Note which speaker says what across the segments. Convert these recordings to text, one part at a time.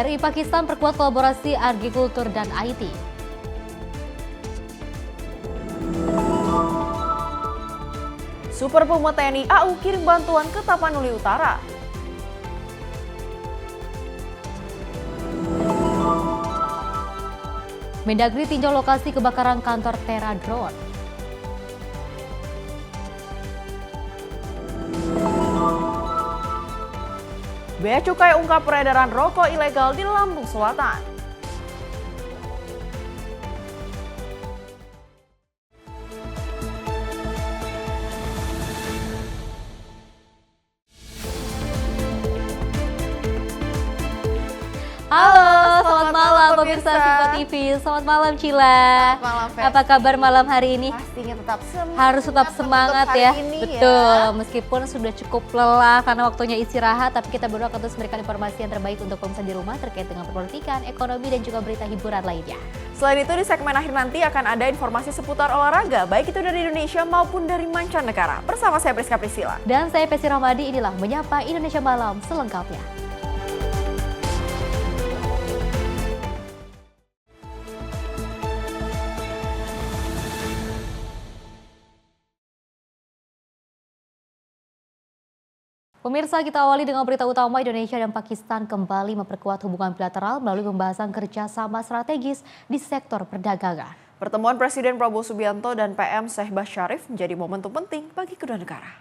Speaker 1: RI Pakistan perkuat kolaborasi agrikultur dan IT.
Speaker 2: Super Puma TNI AU kirim bantuan ke Tapanuli Utara.
Speaker 1: Mendagri tinjau lokasi kebakaran kantor Tera Drone.
Speaker 2: Bea Cukai ungkap peredaran rokok ilegal di Lampung Selatan.
Speaker 1: Halo, selamat malam pemirsa Viva TV. Selamat malam Cila.
Speaker 2: Selamat malam, Fe.
Speaker 1: Apa kabar malam hari ini?
Speaker 2: Pastinya tetap semangat.
Speaker 1: Harus tetap semangat
Speaker 2: hari
Speaker 1: ya.
Speaker 2: ini
Speaker 1: Betul,
Speaker 2: ya.
Speaker 1: meskipun sudah cukup lelah karena waktunya istirahat, tapi kita berdua akan terus memberikan informasi yang terbaik untuk pemirsa di rumah terkait dengan politikan, ekonomi, dan juga berita hiburan lainnya.
Speaker 2: Selain itu di segmen akhir nanti akan ada informasi seputar olahraga, baik itu dari Indonesia maupun dari mancanegara. Bersama saya Priska Priscila.
Speaker 1: Dan saya Pesi Ramadi, inilah Menyapa Indonesia Malam selengkapnya. Pemirsa, kita awali dengan berita utama. Indonesia dan Pakistan kembali memperkuat hubungan bilateral melalui pembahasan kerjasama strategis di sektor perdagangan.
Speaker 2: Pertemuan Presiden Prabowo Subianto dan PM Shehbaz Sharif menjadi momentum penting bagi kedua negara.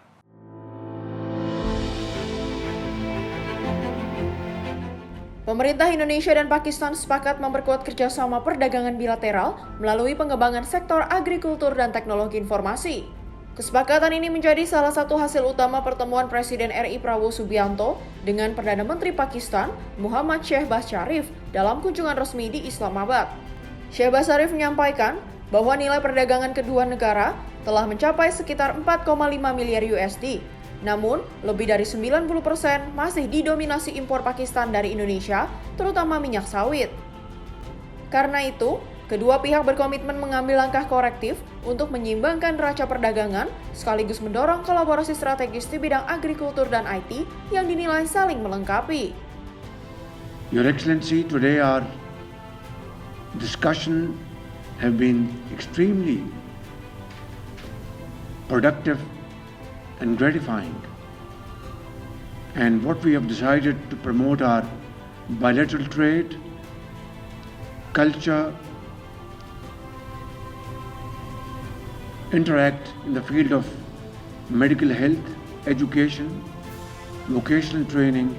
Speaker 2: Pemerintah Indonesia dan Pakistan sepakat memperkuat kerjasama perdagangan bilateral melalui pengembangan sektor agrikultur dan teknologi informasi. Kesepakatan ini menjadi salah satu hasil utama pertemuan Presiden RI Prabowo Subianto dengan Perdana Menteri Pakistan Muhammad Shehbaz Sharif dalam kunjungan resmi di Islamabad. Shehbaz Sharif menyampaikan bahwa nilai perdagangan kedua negara telah mencapai sekitar 4,5 miliar USD. Namun, lebih dari 90% masih didominasi impor Pakistan dari Indonesia, terutama minyak sawit. Karena itu, kedua pihak berkomitmen mengambil langkah korektif untuk menyeimbangkan neraca perdagangan sekaligus mendorong kolaborasi strategis di bidang agrikultur dan IT yang dinilai saling melengkapi.
Speaker 3: Your Excellency, today our discussion have been extremely productive and gratifying. And what we have decided to promote are bilateral trade, culture, interact in the field of medical health, education, vocational training.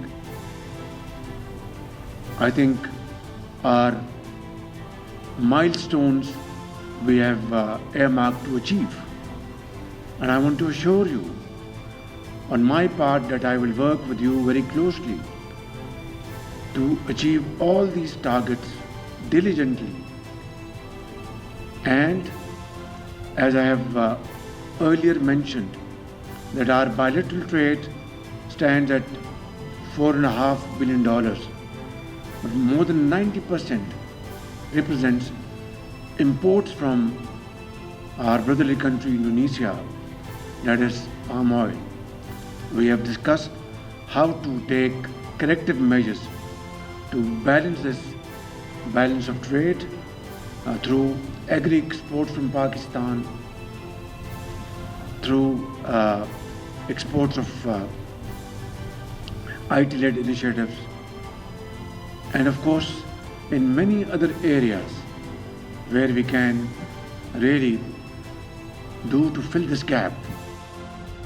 Speaker 3: I think are milestones we have earmarked to achieve. And I want to assure you on my part that I will work with you very closely to achieve all these targets diligently. And as I have earlier mentioned, that our bilateral trade stands at $4.5 billion, but more than 90% represents imports from our brotherly country Indonesia, that is palm oil. We have discussed how to take corrective measures to balance this balance of trade through agri-exports from Pakistan, through exports of IT-led initiatives, and of course in many other areas where we can really do to fill this gap.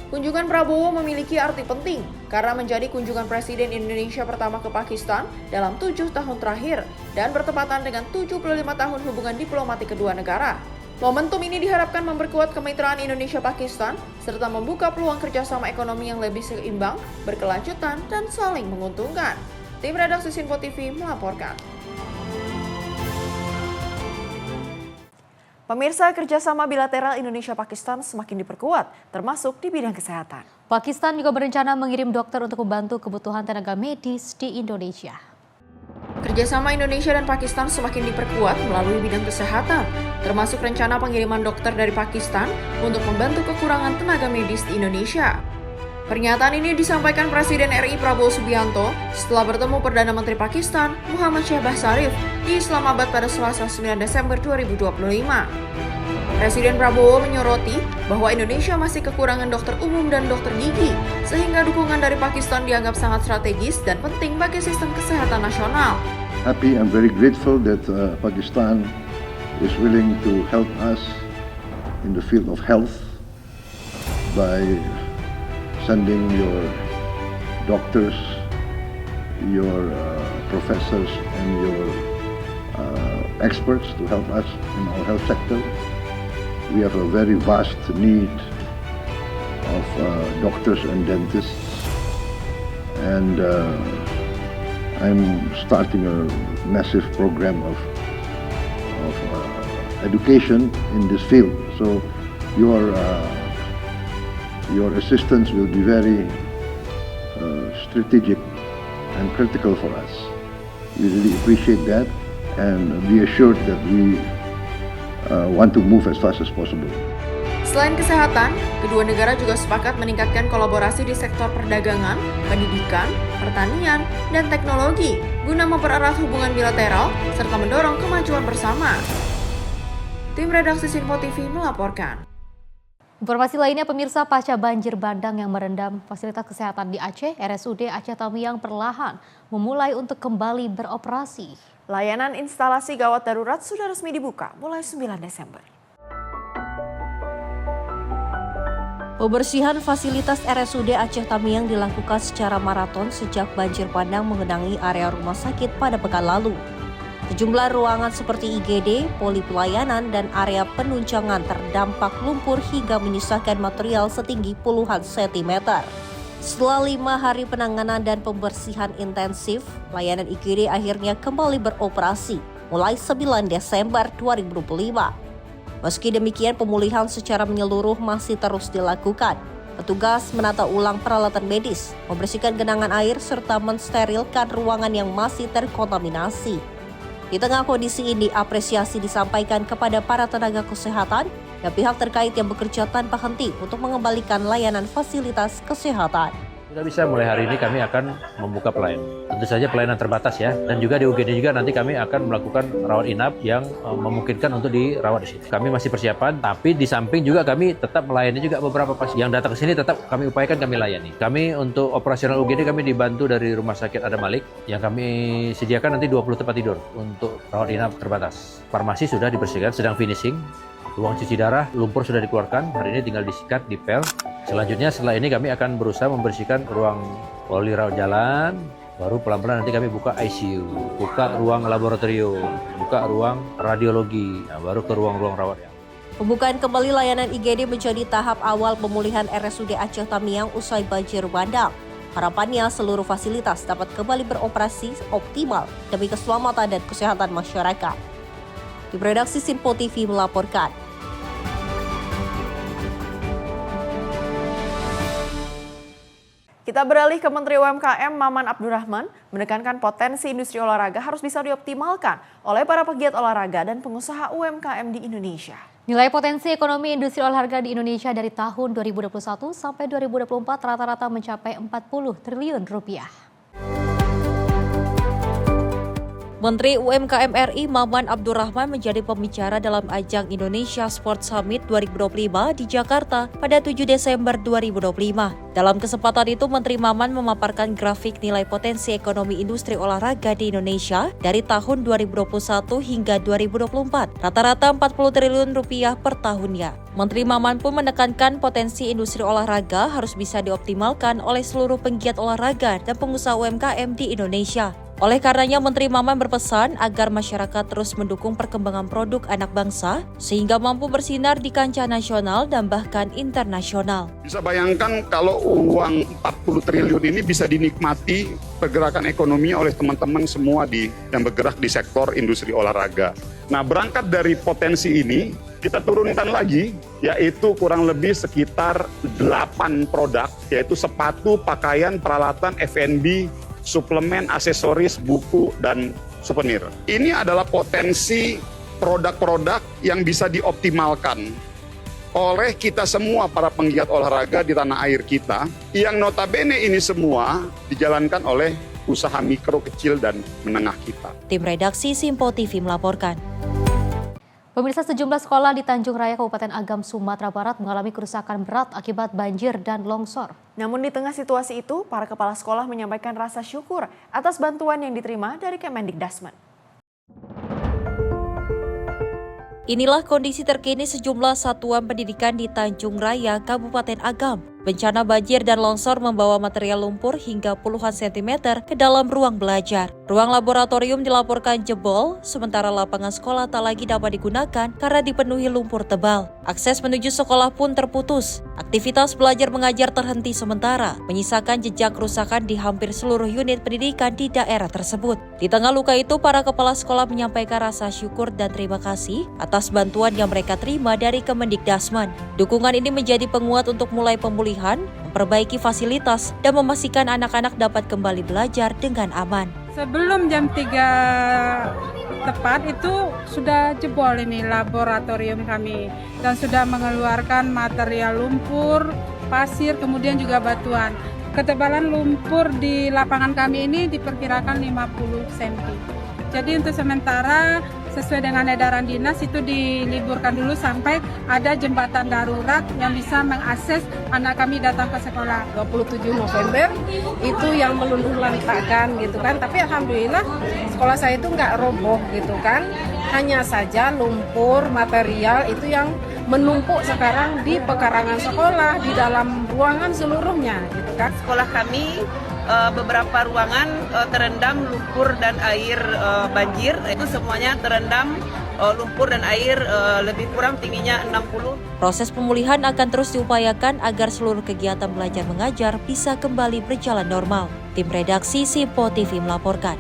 Speaker 2: Kunjungan Prabowo memiliki arti penting karena menjadi kunjungan Presiden Indonesia pertama ke Pakistan dalam 7 tahun terakhir dan bertepatan dengan 75 tahun hubungan diplomatik kedua negara. Momentum ini diharapkan memperkuat kemitraan Indonesia-Pakistan serta membuka peluang kerjasama ekonomi yang lebih seimbang, berkelanjutan, dan saling menguntungkan. Tim redaksi Sinpo TV melaporkan. Pemirsa, kerjasama bilateral Indonesia-Pakistan semakin diperkuat, termasuk di bidang kesehatan.
Speaker 1: Pakistan juga berencana mengirim dokter untuk membantu kebutuhan tenaga medis di Indonesia.
Speaker 2: Kerjasama Indonesia dan Pakistan semakin diperkuat melalui bidang kesehatan, termasuk rencana pengiriman dokter dari Pakistan untuk membantu kekurangan tenaga medis di Indonesia. Pernyataan ini disampaikan Presiden RI Prabowo Subianto setelah bertemu Perdana Menteri Pakistan Muhammad Shehbaz Sharif di Islamabad pada Selasa 9 Desember 2025. Presiden Prabowo menyoroti bahwa Indonesia masih kekurangan dokter umum dan dokter gigi, sehingga dukungan dari Pakistan dianggap sangat strategis dan penting bagi sistem kesehatan nasional.
Speaker 4: Happy and very grateful that Pakistan is willing to help us in the field of health by sending your doctors, your professors and your experts to help us in our health sector. We have a very vast need of doctors and dentists, and I'm starting a massive program of education in this field. So your assistance will be very strategic and critical for us. We really appreciate that, and be assured that we want to move as fast as possible.
Speaker 2: Selain kesehatan, kedua negara juga sepakat meningkatkan kolaborasi di sektor perdagangan, pendidikan, pertanian, dan teknologi guna mempererat hubungan bilateral serta mendorong kemajuan bersama. Tim redaksi Sinpo TV melaporkan.
Speaker 1: Informasi lainnya, pemirsa, pasca banjir bandang yang merendam fasilitas kesehatan di Aceh, RSUD Aceh Tamiang perlahan memulai untuk kembali beroperasi.
Speaker 2: Layanan instalasi gawat darurat sudah resmi dibuka mulai 9 Desember.
Speaker 5: Pembersihan fasilitas RSUD Aceh Tamiang dilakukan secara maraton sejak banjir bandang mengenangi area rumah sakit pada pekan lalu. Sejumlah ruangan seperti IGD, poli pelayanan, dan area penunjangan terdampak lumpur hingga menyisakan material setinggi puluhan sentimeter. Setelah 5 hari penanganan dan pembersihan intensif, layanan IGD akhirnya kembali beroperasi mulai 9 Desember 2025. Meski demikian, pemulihan secara menyeluruh masih terus dilakukan. Petugas menata ulang peralatan medis, membersihkan genangan air, serta mensterilkan ruangan yang masih terkontaminasi. Di tengah kondisi ini, apresiasi disampaikan kepada para tenaga kesehatan dan pihak terkait yang bekerja tanpa henti untuk mengembalikan layanan fasilitas kesehatan.
Speaker 6: Sudah bisa, mulai hari ini kami akan membuka pelayanan. Tentu saja pelayanan terbatas ya, dan juga di UGD juga nanti kami akan melakukan rawat inap yang memungkinkan untuk dirawat di sini. Kami masih persiapan, tapi di samping juga kami tetap melayani juga beberapa pasien yang datang ke sini, tetap kami upayakan kami layani. Kami untuk operasional UGD kami dibantu dari Rumah Sakit Adam Malik yang kami sediakan nanti 20 tempat tidur untuk rawat inap terbatas. Farmasi sudah dibersihkan, sedang finishing. Ruang cuci darah, lumpur sudah dikeluarkan, hari ini tinggal disikat, dipel. Selanjutnya setelah ini kami akan berusaha membersihkan ruang poli rawat jalan, baru pelan-pelan nanti kami buka ICU, buka ruang laboratorium, buka ruang radiologi, baru ke ruang-ruang rawat.
Speaker 5: Pembukaan kembali layanan IGD menjadi tahap awal pemulihan RSUD Aceh Tamiang usai banjir bandang. Harapannya seluruh fasilitas dapat kembali beroperasi optimal demi keselamatan dan kesehatan masyarakat. Tim redaksi Sinpo TV melaporkan.
Speaker 2: Kita beralih ke Menteri UMKM Maman Abdurrahman menekankan potensi industri olahraga harus bisa dioptimalkan oleh para pegiat olahraga dan pengusaha UMKM di Indonesia.
Speaker 1: Nilai potensi ekonomi industri olahraga di Indonesia dari tahun 2021 sampai 2024 rata-rata mencapai 40 triliun rupiah.
Speaker 5: Menteri UMKM RI Maman Abdurrahman menjadi pembicara dalam ajang Indonesia Sport Summit 2025 di Jakarta pada 7 Desember 2025. Dalam kesempatan itu, Menteri Maman memaparkan grafik nilai potensi ekonomi industri olahraga di Indonesia dari tahun 2021 hingga 2024, rata-rata 40 triliun rupiah per tahunnya. Menteri Maman pun menekankan potensi industri olahraga harus bisa dioptimalkan oleh seluruh penggiat olahraga dan pengusaha UMKM di Indonesia. Oleh karenanya, Menteri Maman berpesan agar masyarakat terus mendukung perkembangan produk anak bangsa sehingga mampu bersinar di kancah nasional dan bahkan internasional.
Speaker 7: Bisa bayangkan kalau uang 40 triliun ini bisa dinikmati pergerakan ekonomi oleh teman-teman semua yang bergerak di sektor industri olahraga. Nah, berangkat dari potensi ini, kita turunkan lagi, yaitu kurang lebih sekitar 8 produk, yaitu sepatu, pakaian, peralatan, F&B, suplemen, aksesoris, buku, dan souvenir. Ini adalah potensi produk-produk yang bisa dioptimalkan oleh kita semua para penggiat olahraga di tanah air kita, yang notabene ini semua dijalankan oleh usaha mikro, kecil, dan menengah kita.
Speaker 5: Tim redaksi Simpo TV melaporkan.
Speaker 1: Pemirsa, sejumlah sekolah di Tanjung Raya, Kabupaten Agam, Sumatera Barat mengalami kerusakan berat akibat banjir dan longsor.
Speaker 2: Namun di tengah situasi itu, para kepala sekolah menyampaikan rasa syukur atas bantuan yang diterima dari Kemendikdasmen.
Speaker 5: Inilah kondisi terkini sejumlah satuan pendidikan di Tanjung Raya, Kabupaten Agam. Bencana banjir dan longsor membawa material lumpur hingga puluhan sentimeter ke dalam ruang belajar. Ruang laboratorium dilaporkan jebol, sementara lapangan sekolah tak lagi dapat digunakan karena dipenuhi lumpur tebal. Akses menuju sekolah pun terputus. Aktivitas belajar mengajar terhenti sementara, menyisakan jejak kerusakan di hampir seluruh unit pendidikan di daerah tersebut. Di tengah luka itu, para kepala sekolah menyampaikan rasa syukur dan terima kasih atas bantuan yang mereka terima dari Kemendikdasmen. Dukungan ini menjadi penguat untuk mulai pemulihan, memperbaiki fasilitas, dan memastikan anak-anak dapat kembali belajar dengan aman.
Speaker 8: Sebelum jam 3 tepat itu sudah jebol ini laboratorium kami dan sudah mengeluarkan material lumpur, pasir, kemudian juga batuan. Ketebalan lumpur di lapangan kami ini diperkirakan 50 cm. Jadi untuk sementara sesuai dengan edaran dinas itu diliburkan dulu sampai ada jembatan darurat yang bisa mengakses anak kami datang ke sekolah.
Speaker 9: 27 November itu yang meluluh lantakkan gitu kan, tapi alhamdulillah sekolah saya itu nggak roboh gitu kan, hanya saja lumpur material itu yang menumpuk sekarang di pekarangan sekolah, di dalam ruangan seluruhnya gitu kan.
Speaker 10: Sekolah kami beberapa ruangan terendam lumpur dan air banjir, itu semuanya terendam lumpur dan air lebih kurang tingginya 60.
Speaker 5: Proses pemulihan akan terus diupayakan agar seluruh kegiatan belajar mengajar bisa kembali berjalan normal. Tim redaksi Simpo TV melaporkan.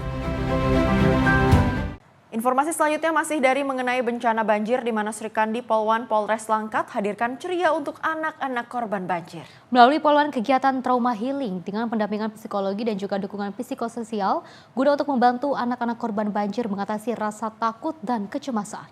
Speaker 2: Informasi selanjutnya masih dari mengenai bencana banjir di mana Srikandi Polwan Polres Langkat hadirkan ceria untuk anak-anak korban banjir.
Speaker 1: Melalui Polwan kegiatan trauma healing dengan pendampingan psikologi dan juga dukungan psikososial guna untuk membantu anak-anak korban banjir mengatasi rasa takut dan kecemasan.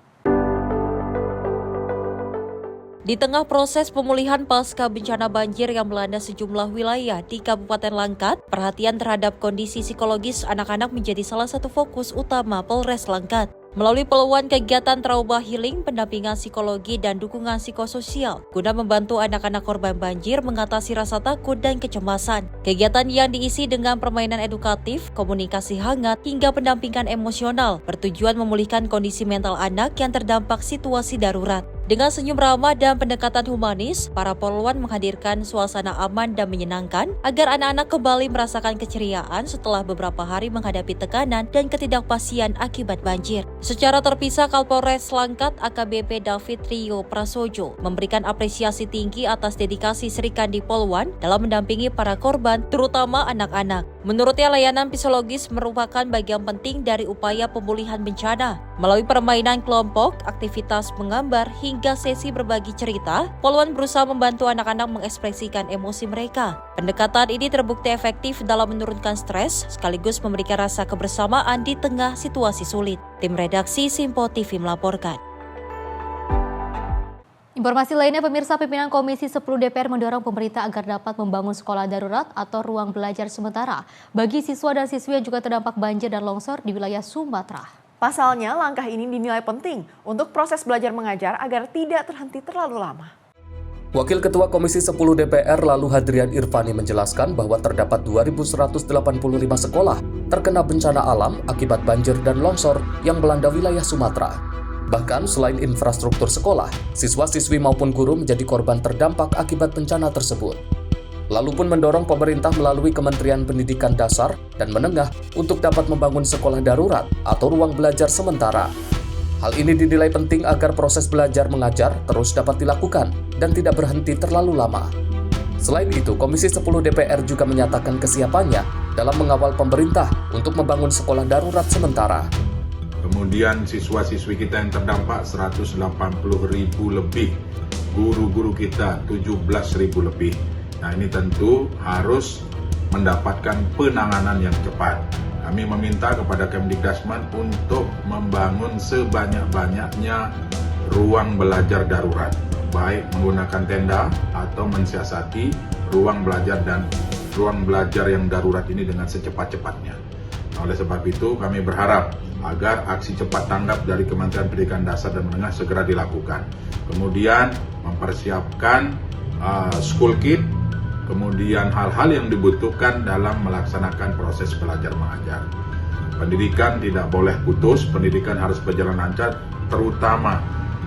Speaker 5: Di tengah proses pemulihan pasca bencana banjir yang melanda sejumlah wilayah di Kabupaten Langkat, perhatian terhadap kondisi psikologis anak-anak menjadi salah satu fokus utama Polres Langkat. Melalui peluang kegiatan trauma healing, pendampingan psikologi dan dukungan psikososial guna membantu anak-anak korban banjir mengatasi rasa takut dan kecemasan. Kegiatan yang diisi dengan permainan edukatif, komunikasi hangat, hingga pendampingan emosional bertujuan memulihkan kondisi mental anak yang terdampak situasi darurat. Dengan senyum ramah dan pendekatan humanis, para polwan menghadirkan suasana aman dan menyenangkan agar anak-anak kembali merasakan keceriaan setelah beberapa hari menghadapi tekanan dan ketidakpastian akibat banjir. Secara terpisah, Kapolres Langkat AKBP David Rio Prasojo memberikan apresiasi tinggi atas dedikasi Srikandi Polwan dalam mendampingi para korban, terutama anak-anak. Menurutnya, layanan psikologis merupakan bagian penting dari upaya pemulihan bencana. Melalui permainan kelompok, aktivitas menggambar, hingga sesi berbagi cerita, Polwan berusaha membantu anak-anak mengekspresikan emosi mereka. Pendekatan ini terbukti efektif dalam menurunkan stres, sekaligus memberikan rasa kebersamaan di tengah situasi sulit. Tim redaksi Simpo TV melaporkan.
Speaker 1: Informasi lainnya, pemirsa, pimpinan Komisi 10 DPR mendorong pemerintah agar dapat membangun sekolah darurat atau ruang belajar sementara bagi siswa dan siswi yang juga terdampak banjir dan longsor di wilayah Sumatera.
Speaker 2: Pasalnya, langkah ini dinilai penting untuk proses belajar mengajar agar tidak terhenti terlalu lama.
Speaker 11: Wakil Ketua Komisi 10 DPR Lalu Hadrian Irvani menjelaskan bahwa terdapat 2.185 sekolah terkena bencana alam akibat banjir dan longsor yang melanda wilayah Sumatera. Bahkan selain infrastruktur sekolah, siswa-siswi maupun guru menjadi korban terdampak akibat bencana tersebut. Lalu pun mendorong pemerintah melalui Kementerian Pendidikan Dasar dan Menengah untuk dapat membangun sekolah darurat atau ruang belajar sementara. Hal ini dinilai penting agar proses belajar mengajar terus dapat dilakukan dan tidak berhenti terlalu lama. Selain itu, Komisi 10 DPR juga menyatakan kesiapannya dalam mengawal pemerintah untuk membangun sekolah darurat sementara.
Speaker 12: Kemudian siswa-siswi kita yang terdampak 180.000 lebih, guru-guru kita 17.000 lebih. Nah, ini tentu harus mendapatkan penanganan yang cepat. Kami meminta kepada Kemdikdasmen untuk membangun sebanyak-banyaknya ruang belajar darurat. baik menggunakan tenda atau mensiasati ruang belajar yang darurat ini dengan secepat-cepatnya. Oleh sebab itu kami berharap agar aksi cepat tanggap dari Kementerian Pendidikan Dasar dan Menengah segera dilakukan. Kemudian mempersiapkan school kit, kemudian hal-hal yang dibutuhkan dalam melaksanakan proses belajar mengajar. Pendidikan tidak boleh putus, pendidikan harus berjalan lancar, terutama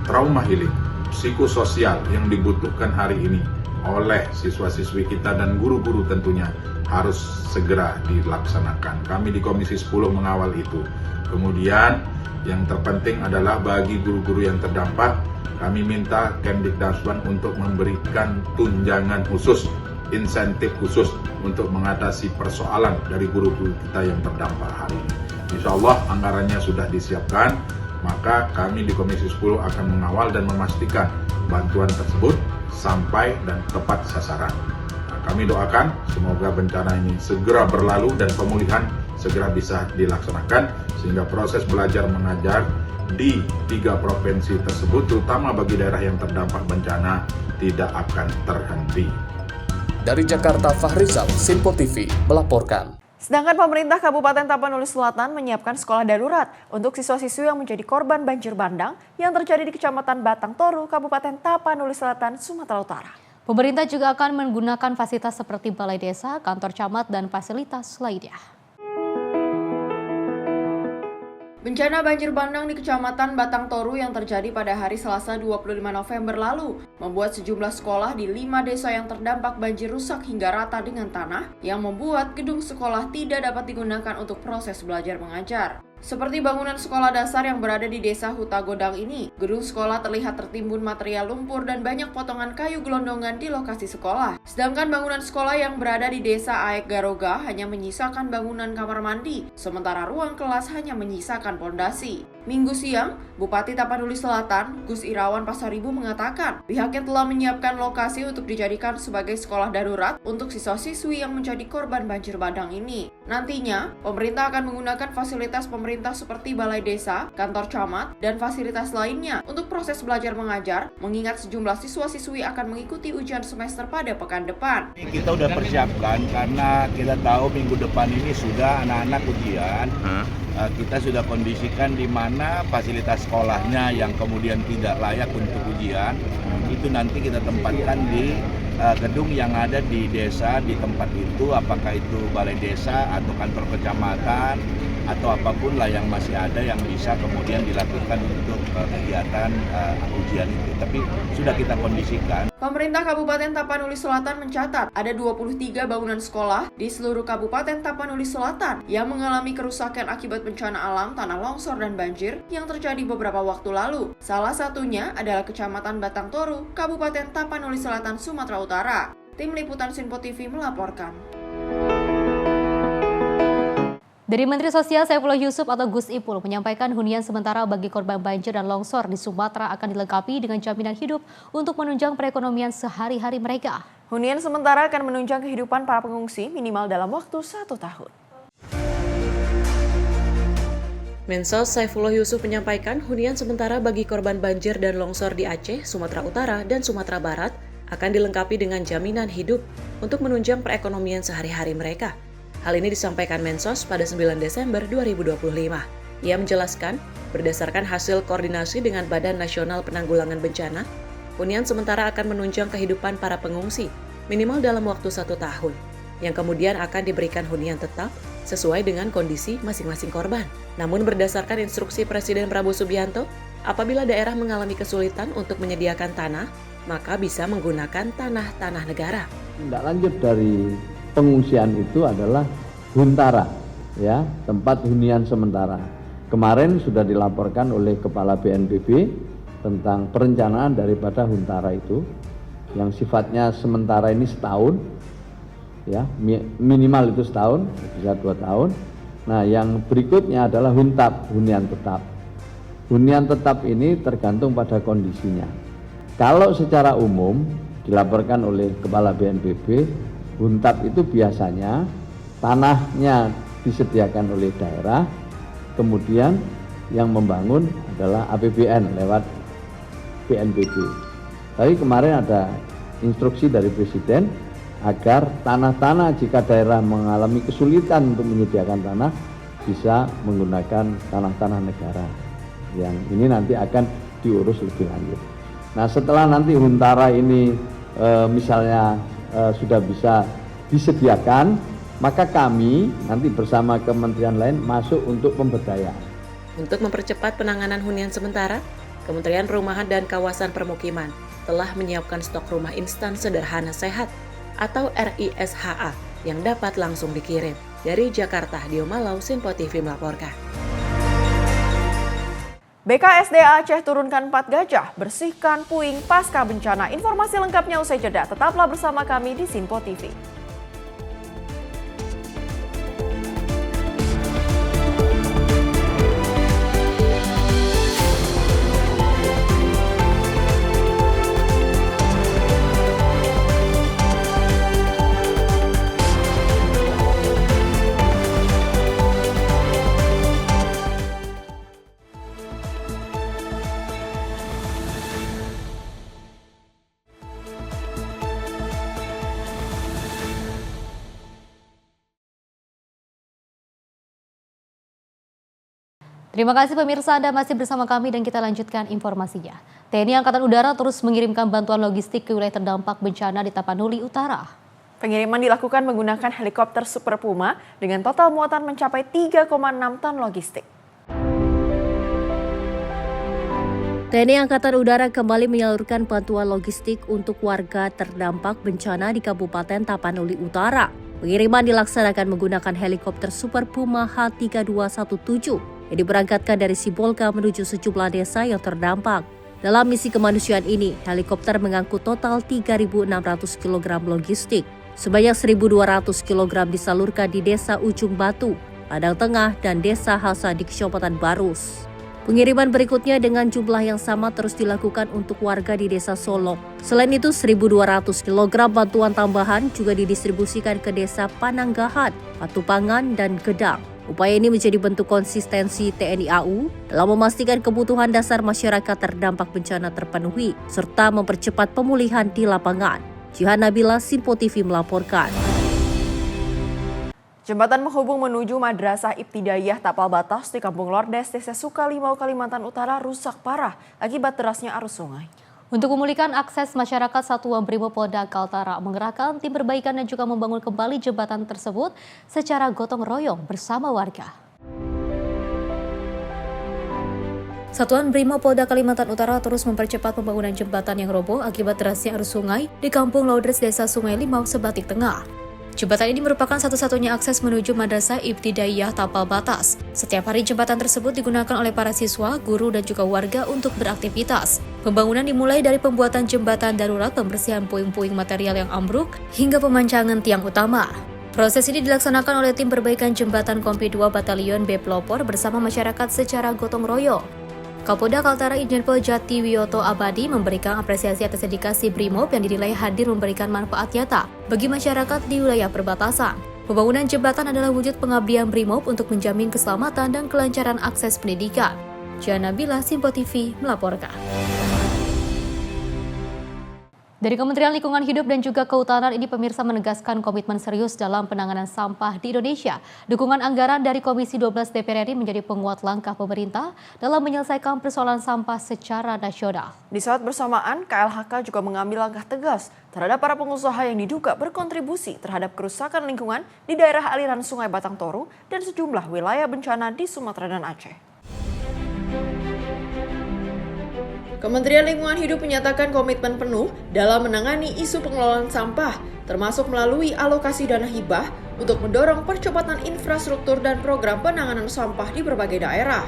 Speaker 12: trauma healing, psikososial yang dibutuhkan hari ini oleh siswa-siswi kita dan guru-guru tentunya harus segera dilaksanakan. Kami di Komisi 10 mengawal itu. Kemudian yang terpenting adalah bagi guru-guru yang terdampak, kami minta Kemdikbud untuk memberikan tunjangan khusus, insentif khusus untuk mengatasi persoalan dari guru-guru kita yang terdampak hari ini. Insya Allah anggarannya sudah disiapkan, maka kami di Komisi 10 akan mengawal dan memastikan bantuan tersebut sampai dan tepat sasaran. Nah, kami doakan semoga bencana ini segera berlalu dan pemulihan segera bisa dilaksanakan sehingga proses belajar mengajar di 3 provinsi tersebut, terutama bagi daerah yang terdampak bencana, tidak akan terhenti.
Speaker 11: Dari Jakarta, Fahrizal, Simpo TV melaporkan.
Speaker 2: Sedangkan pemerintah Kabupaten Tapanuli Selatan menyiapkan sekolah darurat untuk siswa-siswi yang menjadi korban banjir bandang yang terjadi di Kecamatan Batang Toru, Kabupaten Tapanuli Selatan, Sumatera Utara.
Speaker 1: Pemerintah juga akan menggunakan fasilitas seperti balai desa, kantor camat, dan fasilitas lainnya.
Speaker 2: Bencana banjir bandang di Kecamatan Batang Toru yang terjadi pada hari Selasa 25 November lalu membuat sejumlah sekolah di 5 desa yang terdampak banjir rusak hingga rata dengan tanah yang membuat gedung sekolah tidak dapat digunakan untuk proses belajar mengajar. Seperti bangunan sekolah dasar yang berada di desa Huta Godang ini, gedung sekolah terlihat tertimbun material lumpur dan banyak potongan kayu gelondongan di lokasi sekolah. Sedangkan bangunan sekolah yang berada di desa Aek Garoga hanya menyisakan bangunan kamar mandi, sementara ruang kelas hanya menyisakan pondasi. Minggu siang, Bupati Tapanuli Selatan, Gus Irawan Pasaribu mengatakan pihaknya telah menyiapkan lokasi untuk dijadikan sebagai sekolah darurat untuk siswa-siswi yang menjadi korban banjir bandang ini. Nantinya, pemerintah akan menggunakan fasilitas pemerintah seperti balai desa, kantor camat, dan fasilitas lainnya untuk proses belajar mengajar, mengingat sejumlah siswa-siswi akan mengikuti ujian semester pada pekan depan.
Speaker 13: Kita udah persiapkan karena kita tahu minggu depan ini sudah anak-anak ujian. Kita sudah kondisikan di mana fasilitas sekolahnya yang kemudian tidak layak untuk ujian, itu nanti kita tempatkan di gedung yang ada di desa di tempat itu, apakah itu balai desa atau kantor kecamatan atau apapun lah yang masih ada yang bisa kemudian dilakukan untuk kegiatan ujian itu. Tapi sudah kita kondisikan.
Speaker 2: Pemerintah Kabupaten Tapanuli Selatan mencatat ada 23 bangunan sekolah di seluruh Kabupaten Tapanuli Selatan yang mengalami kerusakan akibat bencana alam tanah longsor dan banjir yang terjadi beberapa waktu lalu. Salah satunya adalah Kecamatan Batang Toru, Kabupaten Tapanuli Selatan, Sumatera Utara. Tim Liputan Sinpo TV melaporkan.
Speaker 1: Dari Menteri Sosial Saifullah Yusuf atau Gus Ipul menyampaikan hunian sementara bagi korban banjir dan longsor di Sumatera akan dilengkapi dengan jaminan hidup untuk menunjang perekonomian sehari-hari mereka.
Speaker 2: Hunian sementara akan menunjang kehidupan para pengungsi minimal dalam waktu 1 tahun.
Speaker 14: Mensos Saifullah Yusuf menyampaikan hunian sementara bagi korban banjir dan longsor di Aceh, Sumatera Utara, dan Sumatera Barat akan dilengkapi dengan jaminan hidup untuk menunjang perekonomian sehari-hari mereka. Hal ini disampaikan Mensos pada 9 Desember 2025. Ia menjelaskan, berdasarkan hasil koordinasi dengan Badan Nasional Penanggulangan Bencana, hunian sementara akan menunjang kehidupan para pengungsi minimal dalam waktu 1 tahun, yang kemudian akan diberikan hunian tetap sesuai dengan kondisi masing-masing korban. Namun berdasarkan instruksi Presiden Prabowo Subianto, apabila daerah mengalami kesulitan untuk menyediakan tanah, maka bisa menggunakan tanah-tanah negara.
Speaker 15: Tindak lanjut dari pengungsian itu adalah huntara, ya, tempat hunian sementara. Kemarin sudah dilaporkan oleh Kepala BNPB tentang perencanaan daripada huntara itu, yang sifatnya sementara ini setahun, ya, minimal itu setahun, bisa 2 tahun. Nah, yang berikutnya adalah huntap, hunian tetap. Hunian tetap ini tergantung pada kondisinya. Kalau secara umum dilaporkan oleh Kepala BNPB, huntap itu biasanya tanahnya disediakan oleh daerah, kemudian yang membangun adalah APBN lewat BNPB. Tapi kemarin ada instruksi dari Presiden agar tanah-tanah jika daerah mengalami kesulitan untuk menyediakan tanah bisa menggunakan tanah-tanah negara. Yang ini nanti akan diurus lebih lanjut. Nah, setelah nanti Huntara ini misalnya sudah bisa disediakan, maka kami nanti bersama kementerian lain masuk untuk pemberdayaan.
Speaker 14: Untuk mempercepat penanganan hunian sementara, Kementerian Perumahan dan Kawasan Permukiman telah menyiapkan stok rumah instan sederhana sehat atau RISHA yang dapat langsung dikirim. Dari Jakarta, Dio Malau, Sinpo TV melaporkan.
Speaker 2: BKSDA Aceh turunkan 4 gajah, bersihkan puing pasca bencana. Informasi lengkapnya usai jeda. Tetaplah bersama kami di Sinpo TV.
Speaker 1: Terima kasih pemirsa, Anda masih bersama kami dan kita lanjutkan informasinya. TNI Angkatan Udara terus mengirimkan bantuan logistik ke wilayah terdampak bencana di Tapanuli Utara.
Speaker 2: Pengiriman dilakukan menggunakan helikopter Super Puma dengan total muatan mencapai 3,6 ton logistik.
Speaker 5: TNI Angkatan Udara kembali menyalurkan bantuan logistik untuk warga terdampak bencana di Kabupaten Tapanuli Utara. Pengiriman dilaksanakan menggunakan helikopter Super Puma H3217 yang diberangkatkan dari Sibolga menuju sejumlah desa yang terdampak. Dalam misi kemanusiaan ini, helikopter mengangkut total 3.600 kg logistik. Sebanyak 1.200 kg disalurkan di Desa Ujung Batu, Padang Tengah, dan Desa Hasa di Kecamatan Barus. Pengiriman berikutnya dengan jumlah yang sama terus dilakukan untuk warga di Desa Solok. Selain itu, 1.200 kg bantuan tambahan juga didistribusikan ke Desa Pananggahat, Patupangan, dan Gedang. Upaya ini menjadi bentuk konsistensi TNI AU dalam memastikan kebutuhan dasar masyarakat terdampak bencana terpenuhi, serta mempercepat pemulihan di lapangan. Jihan Nabila, Sinpo TV melaporkan.
Speaker 2: Jembatan menghubung menuju Madrasah Ibtidaiyah Tapal Batas di Kampung Lordes, Desa Sukalimau, Kalimantan Utara rusak parah akibat derasnya arus sungai.
Speaker 1: Untuk memulihkan akses masyarakat, Satuan Brimopolda Kaltara mengerahkan tim perbaikan dan juga membangun kembali jembatan tersebut secara gotong royong bersama warga. Satuan Brimopolda Kalimantan Utara terus mempercepat pembangunan jembatan yang roboh akibat derasnya arus sungai di Kampung Lodres, Desa Sungai Limau, Sebatik Tengah. Jembatan ini merupakan satu-satunya akses menuju Madrasah Ibtidaiyah Tapal Batas. Setiap hari jembatan tersebut digunakan oleh para siswa, guru, dan juga warga untuk beraktivitas. Pembangunan dimulai dari pembuatan jembatan darurat, pembersihan puing-puing material yang ambruk, hingga pemancangan tiang utama. Proses ini dilaksanakan oleh tim perbaikan jembatan Kompi 2 Batalion B Pelopor bersama masyarakat secara gotong royong. Kapolda Kaltara Irjen Pol Jati Wiyoto Abadi memberikan apresiasi atas dedikasi Brimob yang dinilai hadir memberikan manfaat nyata bagi masyarakat di wilayah perbatasan. Pembangunan jembatan adalah wujud pengabdian Brimob untuk menjamin keselamatan dan kelancaran akses pendidikan. Jihan Nabila, Sinpo TV melaporkan. Dari Kementerian Lingkungan Hidup dan juga Kehutanan ini pemirsa menegaskan komitmen serius dalam penanganan sampah di Indonesia. Dukungan anggaran dari Komisi 12 DPR RI menjadi penguat langkah pemerintah dalam menyelesaikan persoalan sampah secara nasional.
Speaker 2: Di saat bersamaan, KLHK juga mengambil langkah tegas terhadap para pengusaha yang diduga berkontribusi terhadap kerusakan lingkungan di daerah aliran Sungai Batang Toru dan sejumlah wilayah bencana di Sumatera dan Aceh. Kementerian Lingkungan Hidup menyatakan komitmen penuh dalam menangani isu pengelolaan sampah, termasuk melalui alokasi dana hibah untuk mendorong percepatan infrastruktur dan program penanganan sampah di berbagai daerah.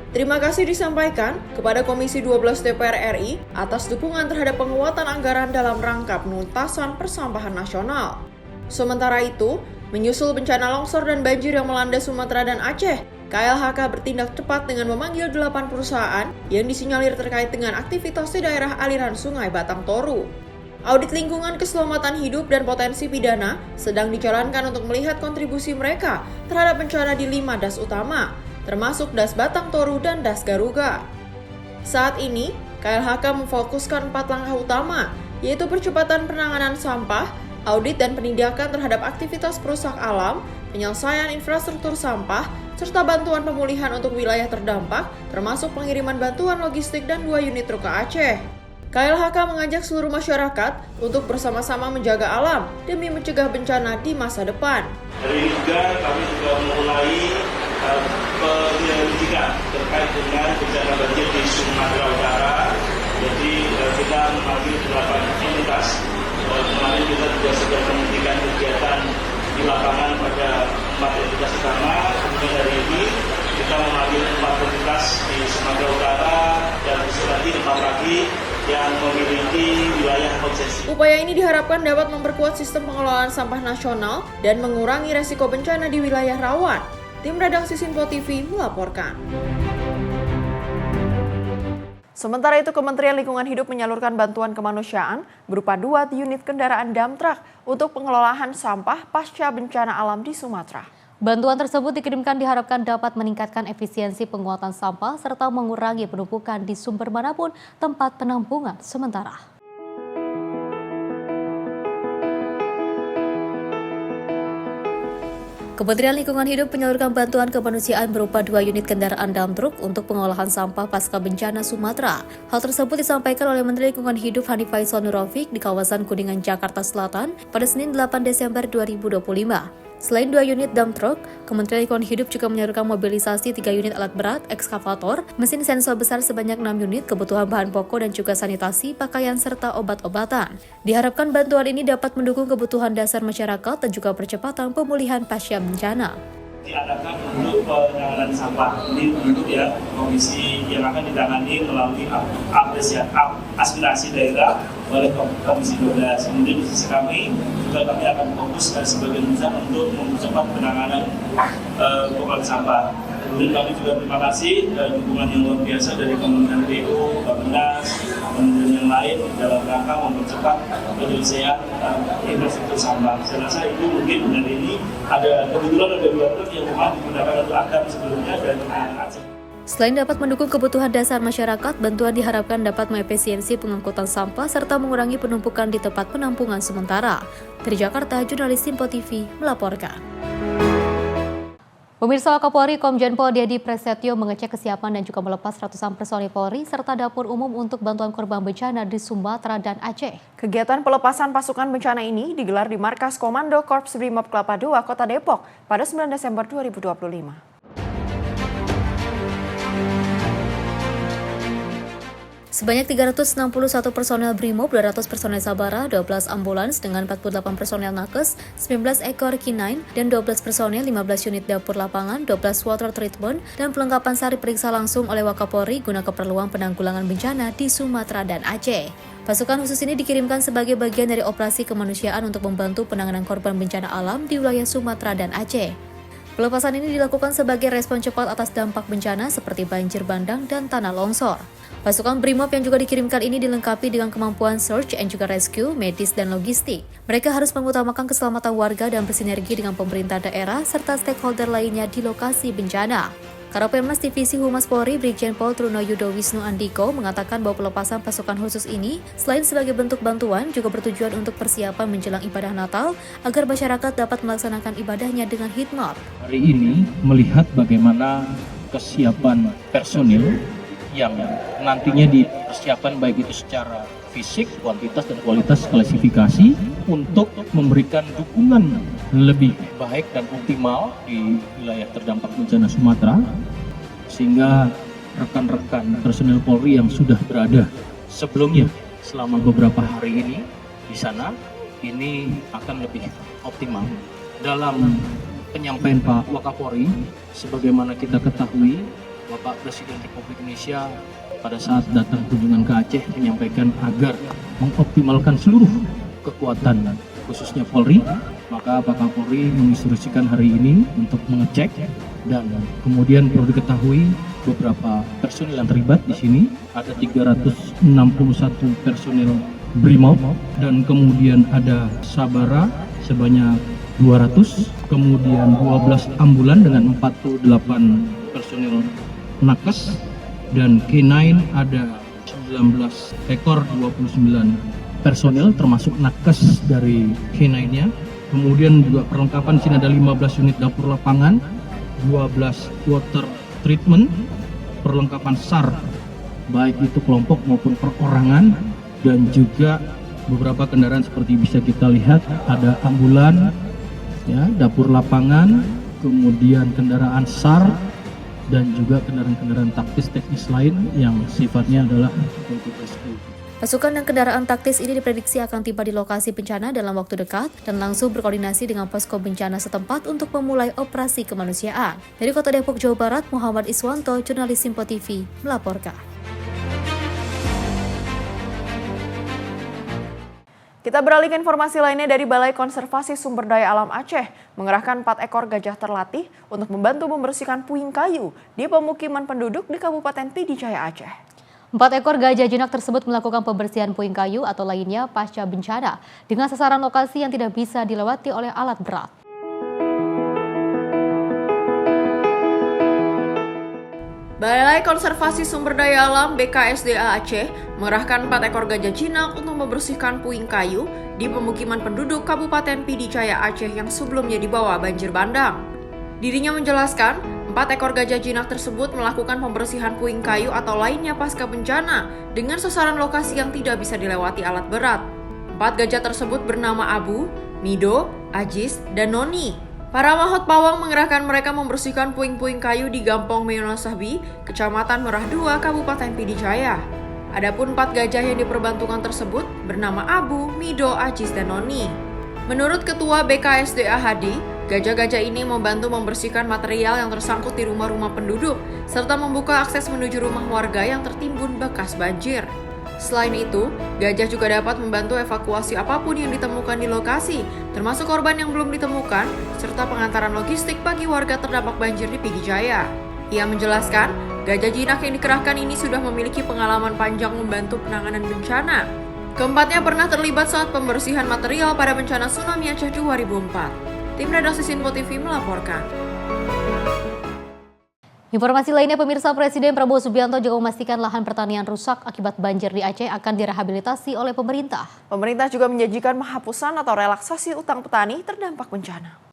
Speaker 2: Terima kasih disampaikan kepada Komisi 12 DPR RI atas dukungan terhadap penguatan anggaran dalam rangka penuntasan persampahan nasional. Sementara itu, menyusul bencana longsor dan banjir yang melanda Sumatera dan Aceh, KLHK bertindak cepat dengan memanggil 8 perusahaan yang disinyalir terkait dengan aktivitas di daerah aliran Sungai Batang Toru. Audit lingkungan, keselamatan hidup, dan potensi pidana sedang dijalankan untuk melihat kontribusi mereka terhadap bencana di 5 das utama, termasuk Das Batang Toru dan Das Garuga. Saat ini, KLHK memfokuskan 4 langkah utama, yaitu percepatan penanganan sampah, audit dan penindakan terhadap aktivitas perusak alam, penyelesaian infrastruktur sampah, serta bantuan pemulihan untuk wilayah terdampak, termasuk pengiriman bantuan logistik dan 2 unit truk ke Aceh. KLHK mengajak seluruh masyarakat untuk bersama-sama menjaga alam demi mencegah bencana di masa depan.
Speaker 16: Hari ini juga kami juga mulai penyelidikan terkait dengan bencana banjir di Sumatera Utara. Jadi kita memanggil 8 entitas. Kemarin kita juga sudah menghentikan kegiatan di lapangan pada 4 entitas utama. Kemudian hari ini kita memanggil 4 entitas di Sumatera Utara dan besok lagi 4 lagi yang memiliki wilayah konsesi.
Speaker 2: Upaya ini diharapkan dapat memperkuat sistem pengelolaan sampah nasional dan mengurangi resiko bencana di wilayah rawan. Tim redaksi Sinpo TV melaporkan. Sementara itu, Kementerian Lingkungan Hidup menyalurkan bantuan kemanusiaan berupa 2 unit kendaraan dump truck untuk pengelolaan sampah pasca bencana alam di Sumatera.
Speaker 1: Bantuan tersebut dikirimkan diharapkan dapat meningkatkan efisiensi penguatan sampah serta mengurangi penumpukan di sumber manapun tempat penampungan sementara. Kementerian Lingkungan Hidup menyalurkan bantuan kemanusiaan berupa 2 unit kendaraan dump truck untuk pengolahan sampah pasca bencana Sumatera. Hal tersebut disampaikan oleh Menteri Lingkungan Hidup Hanif Faisal Nurrafiq di kawasan Kuningan, Jakarta Selatan pada Senin 8 Desember 2025. Selain 2 unit dump truck, Kementerian Lingkungan Hidup juga menyalurkan mobilisasi 3 unit alat berat, ekskavator, mesin sensor besar sebanyak 6 unit, kebutuhan bahan pokok dan juga sanitasi, pakaian, serta obat-obatan. Diharapkan bantuan ini dapat mendukung kebutuhan dasar masyarakat dan juga percepatan pemulihan pasca bencana.
Speaker 16: Diadakan untuk penanganan sampah ini tentu ya komisi yang akan ditangani melalui aspirasi daerah oleh Komisi 12. Kemudian di sisi kami juga kami akan fokuskan sebagian besar untuk mempercepat penanganan pengolahan sampah. Kemudian kami juga terima kasih dukungan yang luar biasa dari Kementerian PU, Bappenas, kementerian yang lain dalam rangka mempercepat penyelesaian infrastruktur sampah. Saya rasa itu mungkin dari ini kebetulan ada 2 truk yang memang digunakan untuk Agam sebelumnya dan Aceh.
Speaker 1: Selain dapat mendukung kebutuhan dasar masyarakat, bantuan diharapkan dapat mengefisiensi pengangkutan sampah serta mengurangi penumpukan di tempat penampungan sementara. Dari Jakarta, jurnalis Sinpo TV melaporkan. Pemirsa, Kapolri Komjen Pol Dedi Prasetyo mengecek kesiapan dan juga melepas ratusan personil Polri serta dapur umum untuk bantuan korban bencana di Sumatera dan Aceh.
Speaker 2: Kegiatan pelepasan pasukan bencana ini digelar di Markas Komando Korps Brimob Kelapa II, Kota Depok pada 9 Desember 2025.
Speaker 1: Sebanyak 361 personel Brimob, 200 personel Sabara, 12 ambulans dengan 48 personel nakes, 19 ekor K9, dan 12 personel 15 unit dapur lapangan, 12 water treatment, dan pelengkapan sari periksa langsung oleh Wakapolri guna keperluan penanggulangan bencana di Sumatera dan Aceh. Pasukan khusus ini dikirimkan sebagai bagian dari operasi kemanusiaan untuk membantu penanganan korban bencana alam di wilayah Sumatera dan Aceh. Pelepasan ini dilakukan sebagai respon cepat atas dampak bencana seperti banjir bandang dan tanah longsor. Pasukan Brimob yang juga dikirimkan ini dilengkapi dengan kemampuan search and juga rescue, medis, dan logistik. Mereka harus mengutamakan keselamatan warga dan bersinergi dengan pemerintah daerah serta stakeholder lainnya di lokasi bencana. Karopenmas Divisi Humas Polri Brigjen Pol Truno Yudo Wisnu Andiko mengatakan bahwa pelepasan pasukan khusus ini selain sebagai bentuk bantuan juga bertujuan untuk persiapan menjelang ibadah Natal agar masyarakat dapat melaksanakan ibadahnya dengan hikmat.
Speaker 17: Hari ini melihat bagaimana kesiapan personil yang nantinya dipersiapkan baik itu secara fisik, kuantitas dan kualitas klasifikasi untuk memberikan dukungan lebih baik dan optimal di wilayah terdampak bencana Sumatera, sehingga rekan-rekan personel Polri yang sudah berada sebelumnya selama beberapa hari ini di sana ini akan lebih optimal. Dalam penyampaian Pak Wakapolri, sebagaimana kita ketahui, Bapak Presiden Republik Indonesia pada saat datang kunjungan ke Aceh menyampaikan agar mengoptimalkan seluruh kekuatan khususnya Polri, maka Pak Kapolri menginstruksikan hari ini untuk mengecek dan kemudian perlu diketahui beberapa personil yang terlibat di sini ada 361 personil Brimob dan kemudian ada Sabara sebanyak 200, kemudian 12 ambulan dengan 48 personil nakes dan K9 ada 19 ekor 29 personel termasuk nakes dari K9-nya. Kemudian juga perlengkapan di sini ada 15 unit dapur lapangan, 12 water treatment, perlengkapan SAR baik itu kelompok maupun perorangan, dan juga beberapa kendaraan seperti bisa kita lihat ada ambulan, ya, dapur lapangan, kemudian kendaraan SAR dan juga kendaraan-kendaraan taktis teknis lain yang sifatnya adalah untuk rescue.
Speaker 1: Pasukan dan kendaraan taktis ini diprediksi akan tiba di lokasi bencana dalam waktu dekat dan langsung berkoordinasi dengan posko bencana setempat untuk memulai operasi kemanusiaan. Dari Kota Depok, Jawa Barat, Muhammad Iswanto, jurnalis Simpo TV, melaporkan.
Speaker 2: Kita beralih ke informasi lainnya dari Balai Konservasi Sumber Daya Alam Aceh, mengerahkan 4 ekor gajah terlatih untuk membantu membersihkan puing kayu di pemukiman penduduk di Kabupaten Pidijaya Aceh.
Speaker 1: 4 ekor gajah jinak tersebut melakukan pembersihan puing kayu atau lainnya pasca bencana dengan sasaran lokasi yang tidak bisa dilewati oleh alat berat.
Speaker 2: Balai Konservasi Sumber Daya Alam BKSDA Aceh mengerahkan 4 ekor gajah jinak untuk membersihkan puing kayu di pemukiman penduduk Kabupaten Pidijaya Aceh yang sebelumnya dibawa banjir bandang. Dirinya menjelaskan, 4 ekor gajah jinak tersebut melakukan pembersihan puing kayu atau lainnya pasca bencana dengan sasaran lokasi yang tidak bisa dilewati alat berat. 4 gajah tersebut bernama Abu, Mido, Ajis, dan Noni. Para mahot pawang mengerahkan mereka membersihkan puing-puing kayu di Gampong Meonosahbi, Kecamatan Merah 2, Kabupaten Pidijaya. Adapun 4 gajah yang diperbantukan tersebut bernama Abu, Mido, Ajis, dan Noni. Menurut Ketua BKSDA Hadi, gajah-gajah ini membantu membersihkan material yang tersangkut di rumah-rumah penduduk, serta membuka akses menuju rumah warga yang tertimbun bekas banjir. Selain itu, gajah juga dapat membantu evakuasi apapun yang ditemukan di lokasi, termasuk korban yang belum ditemukan, serta pengantaran logistik bagi warga terdampak banjir di Pidijaya. Ia menjelaskan, gajah jinak yang dikerahkan ini sudah memiliki pengalaman panjang membantu penanganan bencana. Keempatnya pernah terlibat saat pembersihan material pada bencana tsunami Aceh 2004. Tim redaksi Simpo TV melaporkan.
Speaker 1: Informasi lainnya, pemirsa, Presiden Prabowo Subianto juga memastikan lahan pertanian rusak akibat banjir di Aceh akan direhabilitasi oleh pemerintah.
Speaker 2: Pemerintah juga menjanjikan penghapusan atau relaksasi utang petani terdampak bencana.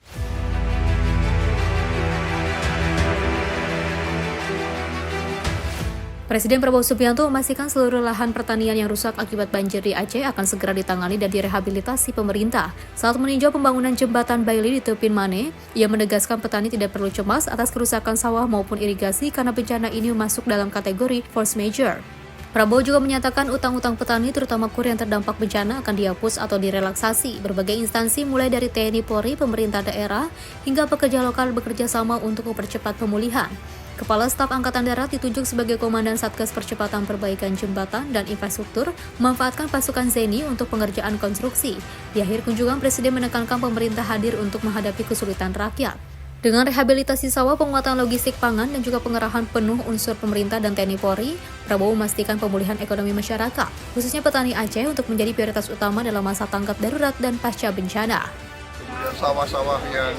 Speaker 1: Presiden Prabowo Subianto memastikan seluruh lahan pertanian yang rusak akibat banjir di Aceh akan segera ditangani dan direhabilitasi pemerintah. Saat meninjau pembangunan jembatan Bailey di Tepin Mane, ia menegaskan petani tidak perlu cemas atas kerusakan sawah maupun irigasi karena bencana ini masuk dalam kategori force majeure. Prabowo juga menyatakan utang-utang petani terutama kur yang terdampak bencana akan dihapus atau direlaksasi. Berbagai instansi mulai dari TNI Polri, pemerintah daerah, hingga pekerja lokal bekerja sama untuk mempercepat pemulihan. Kepala Staf Angkatan Darat ditunjuk sebagai Komandan Satgas Percepatan Perbaikan Jembatan dan Infrastruktur, memanfaatkan pasukan ZENI untuk pengerjaan konstruksi. Di akhir kunjungan, Presiden menekankan pemerintah hadir untuk menghadapi kesulitan rakyat. Dengan rehabilitasi sawah, penguatan logistik pangan, dan juga pengerahan penuh unsur pemerintah dan TNI Polri, Prabowo memastikan pemulihan ekonomi masyarakat, khususnya petani Aceh, untuk menjadi prioritas utama dalam masa tanggap darurat dan pasca bencana.
Speaker 4: Sawah-sawah yang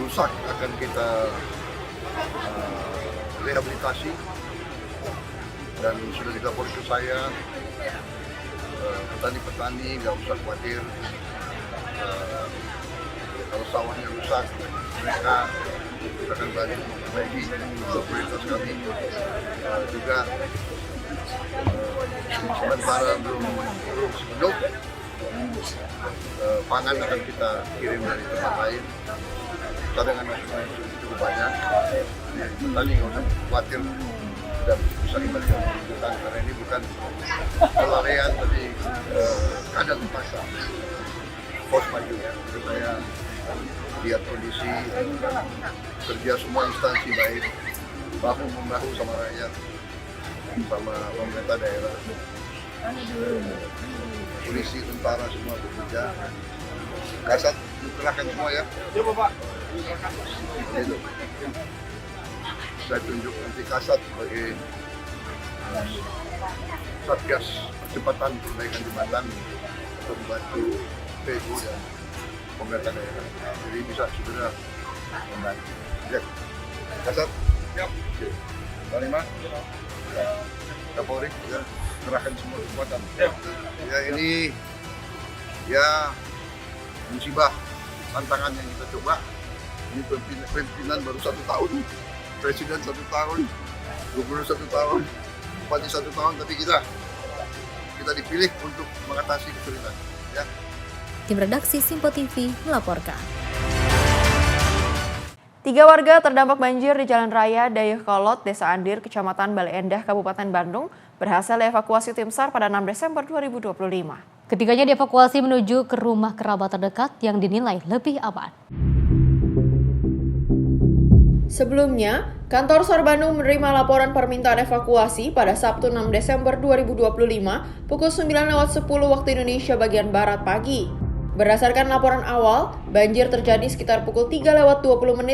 Speaker 4: rusak akan kita rehabilitasi, dan sudah dilapor ke saya, petani-petani nggak usah khawatir. Kalau sawahnya rusak, mereka akan balik memperbaiki. Untuk prioritas kami juga sementara belum hidup, pangan akan kita kirim dari tempat lain. Cadangan nasional cukup banyak, petani nggak usah khawatir dan bisa kembalikan kebutuhan, karena ini bukan pelarian tapi keadaan terpaksa. Force majeure, menurut saya lihat kondisi kerja semua instansi baik, bahu-membahu sama rakyat, sama pemerintah daerah, polisi, tentara, semua bekerja. Kasat dikerahkan semua ya. Ya Bapak. Itu. Saya tunjuk nanti Kasat sebagai Satgas Percepatan Perbaikan Jembatan untuk membantu PU dan pemerintah daerah. Jadi bisa segera membantu. Ya. Kasat. Siap. Panglima. Kapolri ya, kerahkan semua kekuatan. Ya ini ya musibah, tantangan yang kita coba. Ini pimpinan baru 1 tahun, presiden 1 tahun, gubernur 1 tahun, bupati 1 tahun, tapi kita dipilih untuk mengatasi kesulitan. Ya.
Speaker 1: Tim redaksi Simpo TV melaporkan.
Speaker 2: 3 warga terdampak banjir di Jalan Raya Dayakolot, Desa Andir, Kecamatan Bale Endah, Kabupaten Bandung, berhasil dievakuasi tim SAR pada 6 Desember 2025.
Speaker 1: Ketiganya dievakuasi menuju ke rumah kerabat terdekat yang dinilai lebih aman.
Speaker 2: Sebelumnya, Kantor SAR Bandung menerima laporan permintaan evakuasi pada Sabtu 6 Desember 2025 pukul 9.10 waktu Indonesia bagian Barat pagi. Berdasarkan laporan awal, banjir terjadi sekitar pukul 3.20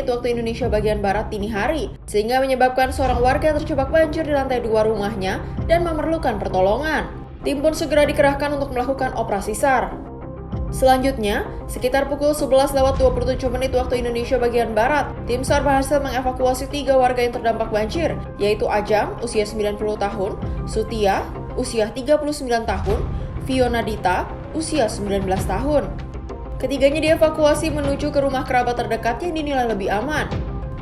Speaker 2: waktu Indonesia bagian Barat dini hari, sehingga menyebabkan seorang warga terjebak banjir di lantai 2 rumahnya dan memerlukan pertolongan. Tim pun segera dikerahkan untuk melakukan operasi SAR. Selanjutnya, sekitar pukul 11.27 waktu Indonesia bagian Barat, tim SAR berhasil mengevakuasi 3 warga yang terdampak banjir, yaitu Ajam, usia 90 tahun, Sutia, usia 39 tahun, Fiona Dita, usia 19 tahun. Ketiganya dievakuasi menuju ke rumah kerabat terdekat yang dinilai lebih aman.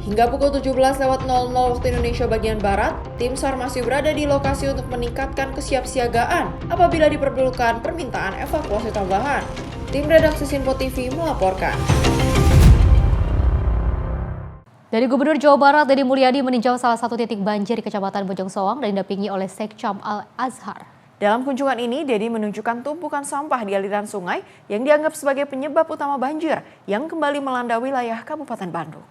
Speaker 2: Hingga pukul 17.00 waktu Indonesia bagian Barat, tim SAR masih berada di lokasi untuk meningkatkan kesiapsiagaan apabila diperlukan permintaan evakuasi tambahan. Tim redaksi Simpo TV melaporkan.
Speaker 1: Dari Gubernur Jawa Barat, Deddy Mulyadi meninjau salah satu titik banjir di Kecamatan Bojong Soang dan didampingi oleh Sekcam Al-Azhar.
Speaker 2: Dalam kunjungan ini, Deddy menunjukkan tumpukan sampah di aliran sungai yang dianggap sebagai penyebab utama banjir yang kembali melanda wilayah Kabupaten Bandung.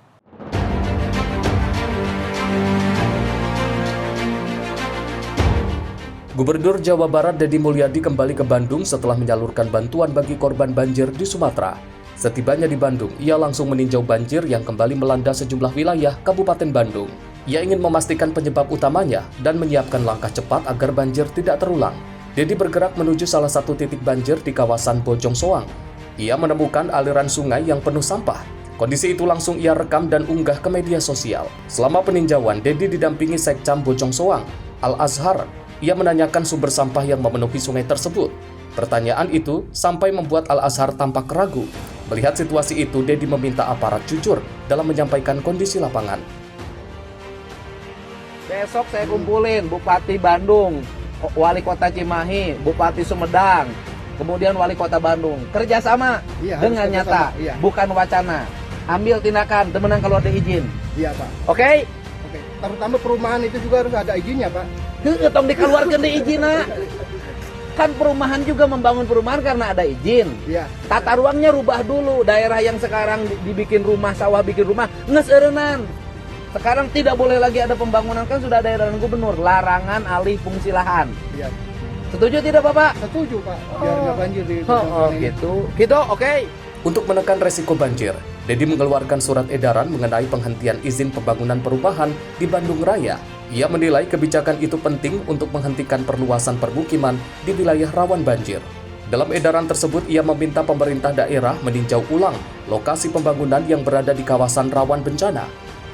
Speaker 11: Gubernur Jawa Barat Deddy Mulyadi kembali ke Bandung setelah menyalurkan bantuan bagi korban banjir di Sumatera. Setibanya di Bandung, ia langsung meninjau banjir yang kembali melanda sejumlah wilayah Kabupaten Bandung. Ia ingin memastikan penyebab utamanya dan menyiapkan langkah cepat agar banjir tidak terulang. Deddy bergerak menuju salah satu titik banjir di kawasan Bojong Soang. Ia menemukan aliran sungai yang penuh sampah. Kondisi itu langsung ia rekam dan unggah ke media sosial. Selama peninjauan, Deddy didampingi Sekcam Bojong Soang, Al-Azhar. Ia menanyakan sumber sampah yang memenuhi sungai tersebut. Pertanyaan itu sampai membuat Al-Azhar tampak ragu. Melihat situasi itu, Deddy meminta aparat jujur dalam menyampaikan kondisi lapangan.
Speaker 18: Besok saya kumpulin Bupati Bandung, Wali Kota Cimahi, Bupati Sumedang, kemudian Wali Kota Bandung. Kerjasama dengan nyata, bukan wacana. Ambil tindakan, temenan kalau ada izin.
Speaker 19: Iya, Pak.
Speaker 18: Oke?
Speaker 19: Oke. Terutama perumahan itu juga harus ada izinnya, Pak.
Speaker 18: Tong dikeluarkan di izin, kan perumahan juga membangun perumahan karena ada izin.
Speaker 19: Iya.
Speaker 18: Tata ruangnya rubah dulu. Daerah yang sekarang dibikin rumah, sawah bikin rumah, ngeserenan. Sekarang tidak boleh lagi ada pembangunan, kan sudah ada edaran gubernur, larangan alih fungsi lahan.
Speaker 19: Iya.
Speaker 18: Setuju tidak, Bapak?
Speaker 19: Setuju, Pak. Biar nggak banjir di
Speaker 18: gitu. Gitu, oke.
Speaker 11: Untuk menekan resiko banjir, Deddy mengeluarkan surat edaran mengenai penghentian izin pembangunan perumahan di Bandung Raya. Ia menilai kebijakan itu penting untuk menghentikan perluasan permukiman di wilayah rawan banjir. Dalam edaran tersebut, ia meminta pemerintah daerah meninjau ulang lokasi pembangunan yang berada di kawasan rawan bencana.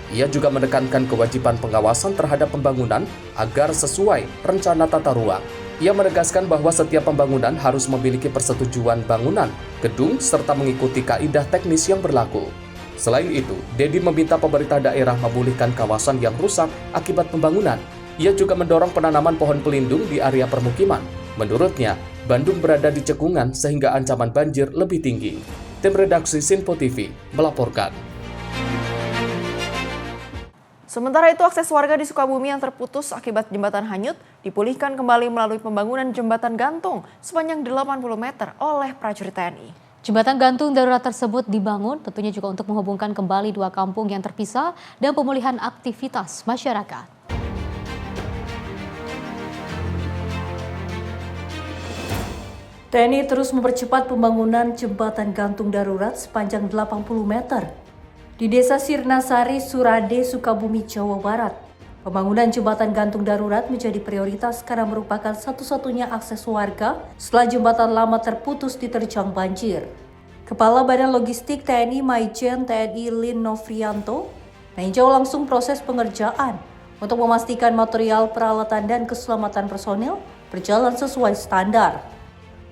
Speaker 11: Ia juga menekankan kewajiban pengawasan terhadap pembangunan agar sesuai rencana tata ruang. Ia menegaskan bahwa setiap pembangunan harus memiliki persetujuan bangunan, gedung, serta mengikuti kaidah teknis yang berlaku. Selain itu, Deddy meminta pemerintah daerah memulihkan kawasan yang rusak akibat pembangunan. Ia juga mendorong penanaman pohon pelindung di area permukiman. Menurutnya, Bandung berada di cekungan sehingga ancaman banjir lebih tinggi. Tim redaksi Simpo TV melaporkan.
Speaker 2: Sementara itu, akses warga di Sukabumi yang terputus akibat jembatan hanyut dipulihkan kembali melalui pembangunan jembatan gantung sepanjang 80 meter oleh prajurit TNI.
Speaker 1: Jembatan gantung darurat tersebut dibangun tentunya juga untuk menghubungkan kembali 2 kampung yang terpisah dan pemulihan aktivitas masyarakat.
Speaker 5: TNI terus mempercepat pembangunan jembatan gantung darurat sepanjang 80 meter di Desa Sirnasari, Surade, Sukabumi, Jawa Barat. Pembangunan jembatan gantung darurat menjadi prioritas karena merupakan satu-satunya akses warga setelah jembatan lama terputus diterjang banjir. Kepala Badan Logistik TNI Maijen TNI Lin Novrianto meninjau langsung proses pengerjaan untuk memastikan material, peralatan, dan keselamatan personil berjalan sesuai standar.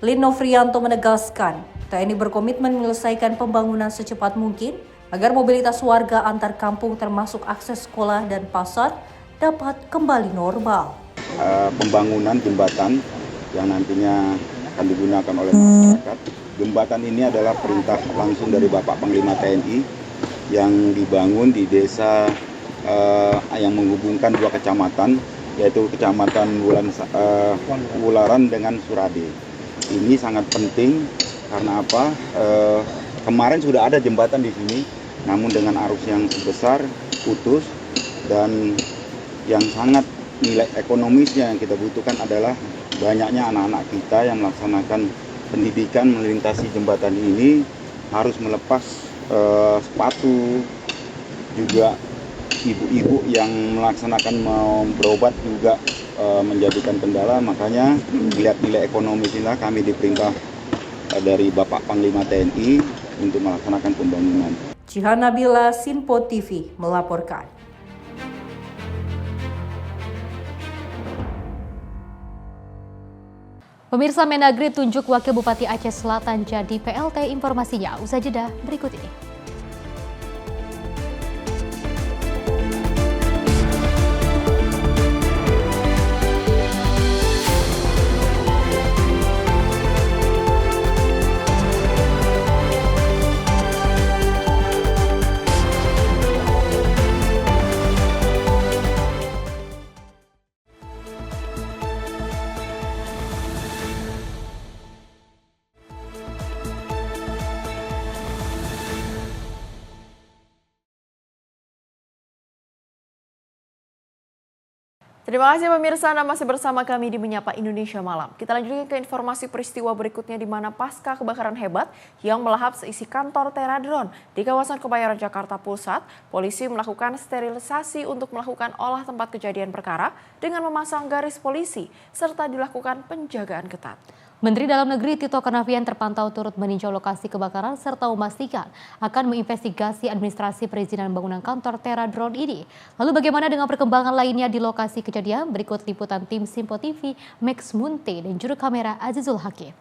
Speaker 5: Lino Frianto menegaskan, TNI berkomitmen menyelesaikan pembangunan secepat mungkin agar mobilitas warga antar kampung termasuk akses sekolah dan pasar dapat kembali normal.
Speaker 20: Pembangunan jembatan yang nantinya akan digunakan oleh masyarakat. Jembatan ini adalah perintah langsung dari Bapak Panglima TNI yang dibangun di desa yang menghubungkan dua kecamatan, yaitu Kecamatan Wularan dengan Surade. Ini sangat penting karena apa? Kemarin sudah ada jembatan di sini, namun dengan arus yang besar putus, dan yang sangat nilai ekonomisnya yang kita butuhkan adalah banyaknya anak-anak kita yang melaksanakan pendidikan melintasi jembatan ini harus melepas sepatu, juga ibu-ibu yang melaksanakan berobat juga menjadikan kendala. Makanya melihat nilai ekonomis inilah kami diperintah dari Bapak Panglima TNI untuk melaksanakan pembangunan.
Speaker 5: Jihan Nabila, Sinpo TV melaporkan.
Speaker 1: Pemirsa, Mendagri tunjuk Wakil Bupati Aceh Selatan jadi PLT. Informasinya usai jeda berikut ini.
Speaker 2: Terima kasih pemirsa, Anda masih bersama kami di Menyapa Indonesia Malam. Kita lanjutkan ke informasi peristiwa berikutnya di mana pasca kebakaran hebat yang melahap seisi kantor Teradron di kawasan Kebayoran Jakarta Pusat, polisi melakukan sterilisasi untuk melakukan olah tempat kejadian perkara dengan memasang garis polisi serta dilakukan penjagaan ketat.
Speaker 1: Menteri Dalam Negeri Tito Karnavian terpantau turut meninjau lokasi kebakaran serta memastikan akan menginvestigasi administrasi perizinan bangunan kantor Teradron ini. Lalu bagaimana dengan perkembangan lainnya di lokasi kejadian? Berikut liputan tim Sinpo TV, Max Munte dan juru kamera Azizul Hakim.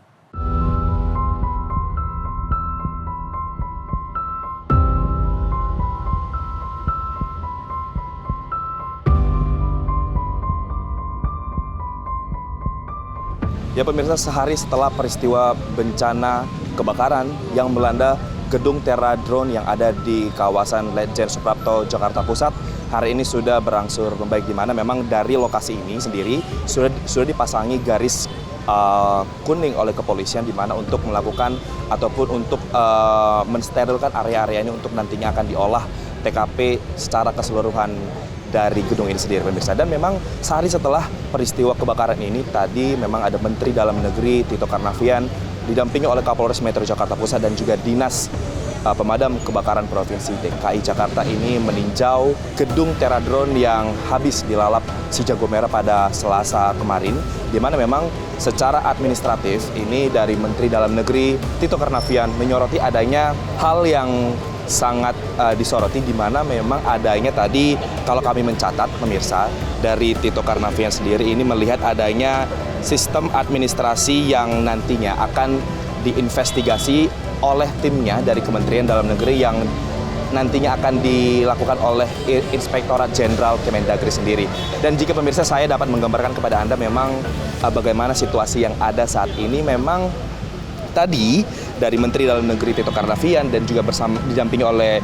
Speaker 21: Ya pemirsa, sehari setelah peristiwa bencana kebakaran yang melanda gedung Teradron yang ada di kawasan Ledjen Suprapto, Jakarta Pusat, hari ini sudah berangsur membaik, di mana memang dari lokasi ini sendiri sudah dipasangi garis kuning oleh kepolisian, di mana untuk melakukan ataupun untuk mensterilkan area-area ini untuk nantinya akan diolah TKP secara keseluruhan dari gedung ini sendiri pemirsa. Dan memang sehari setelah peristiwa kebakaran ini tadi memang ada Menteri Dalam Negeri Tito Karnavian didampingi oleh Kapolres Metro Jakarta Pusat dan juga Dinas Pemadam Kebakaran Provinsi DKI Jakarta ini meninjau gedung Teradron yang habis dilalap si jago merah pada Selasa kemarin, di mana memang secara administratif ini dari Menteri Dalam Negeri Tito Karnavian menyoroti adanya hal yang sangat disoroti, di mana memang adanya tadi kalau kami mencatat pemirsa dari Tito Karnavian sendiri ini melihat adanya sistem administrasi yang nantinya akan diinvestigasi oleh timnya dari Kementerian Dalam Negeri yang nantinya akan dilakukan oleh Inspektorat Jenderal Kemendagri sendiri. Dan jika pemirsa saya dapat menggambarkan kepada Anda memang bagaimana situasi yang ada saat ini, memang tadi dari Menteri Dalam Negeri Tito Karnavian dan juga didampingi oleh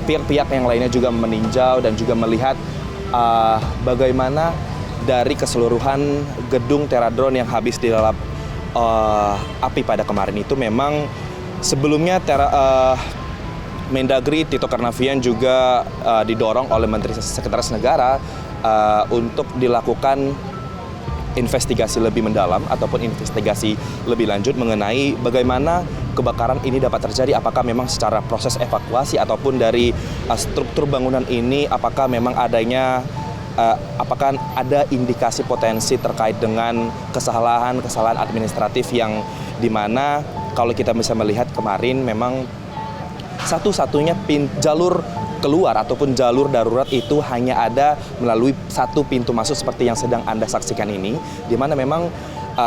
Speaker 21: pihak-pihak yang lainnya juga meninjau dan juga melihat bagaimana dari keseluruhan gedung Teradron yang habis dilalap api pada kemarin itu. Memang sebelumnya Mendagri Tito Karnavian juga didorong oleh Menteri Sekretaris Negara untuk dilakukan investigasi lebih mendalam ataupun investigasi lebih lanjut mengenai bagaimana kebakaran ini dapat terjadi, apakah memang secara proses evakuasi ataupun dari struktur bangunan ini apakah memang adanya apakah ada indikasi potensi terkait dengan kesalahan administratif yang dimana kalau kita bisa melihat kemarin memang satu-satunya jalur keluar ataupun jalur darurat itu hanya ada melalui satu pintu masuk seperti yang sedang Anda saksikan ini, di mana memang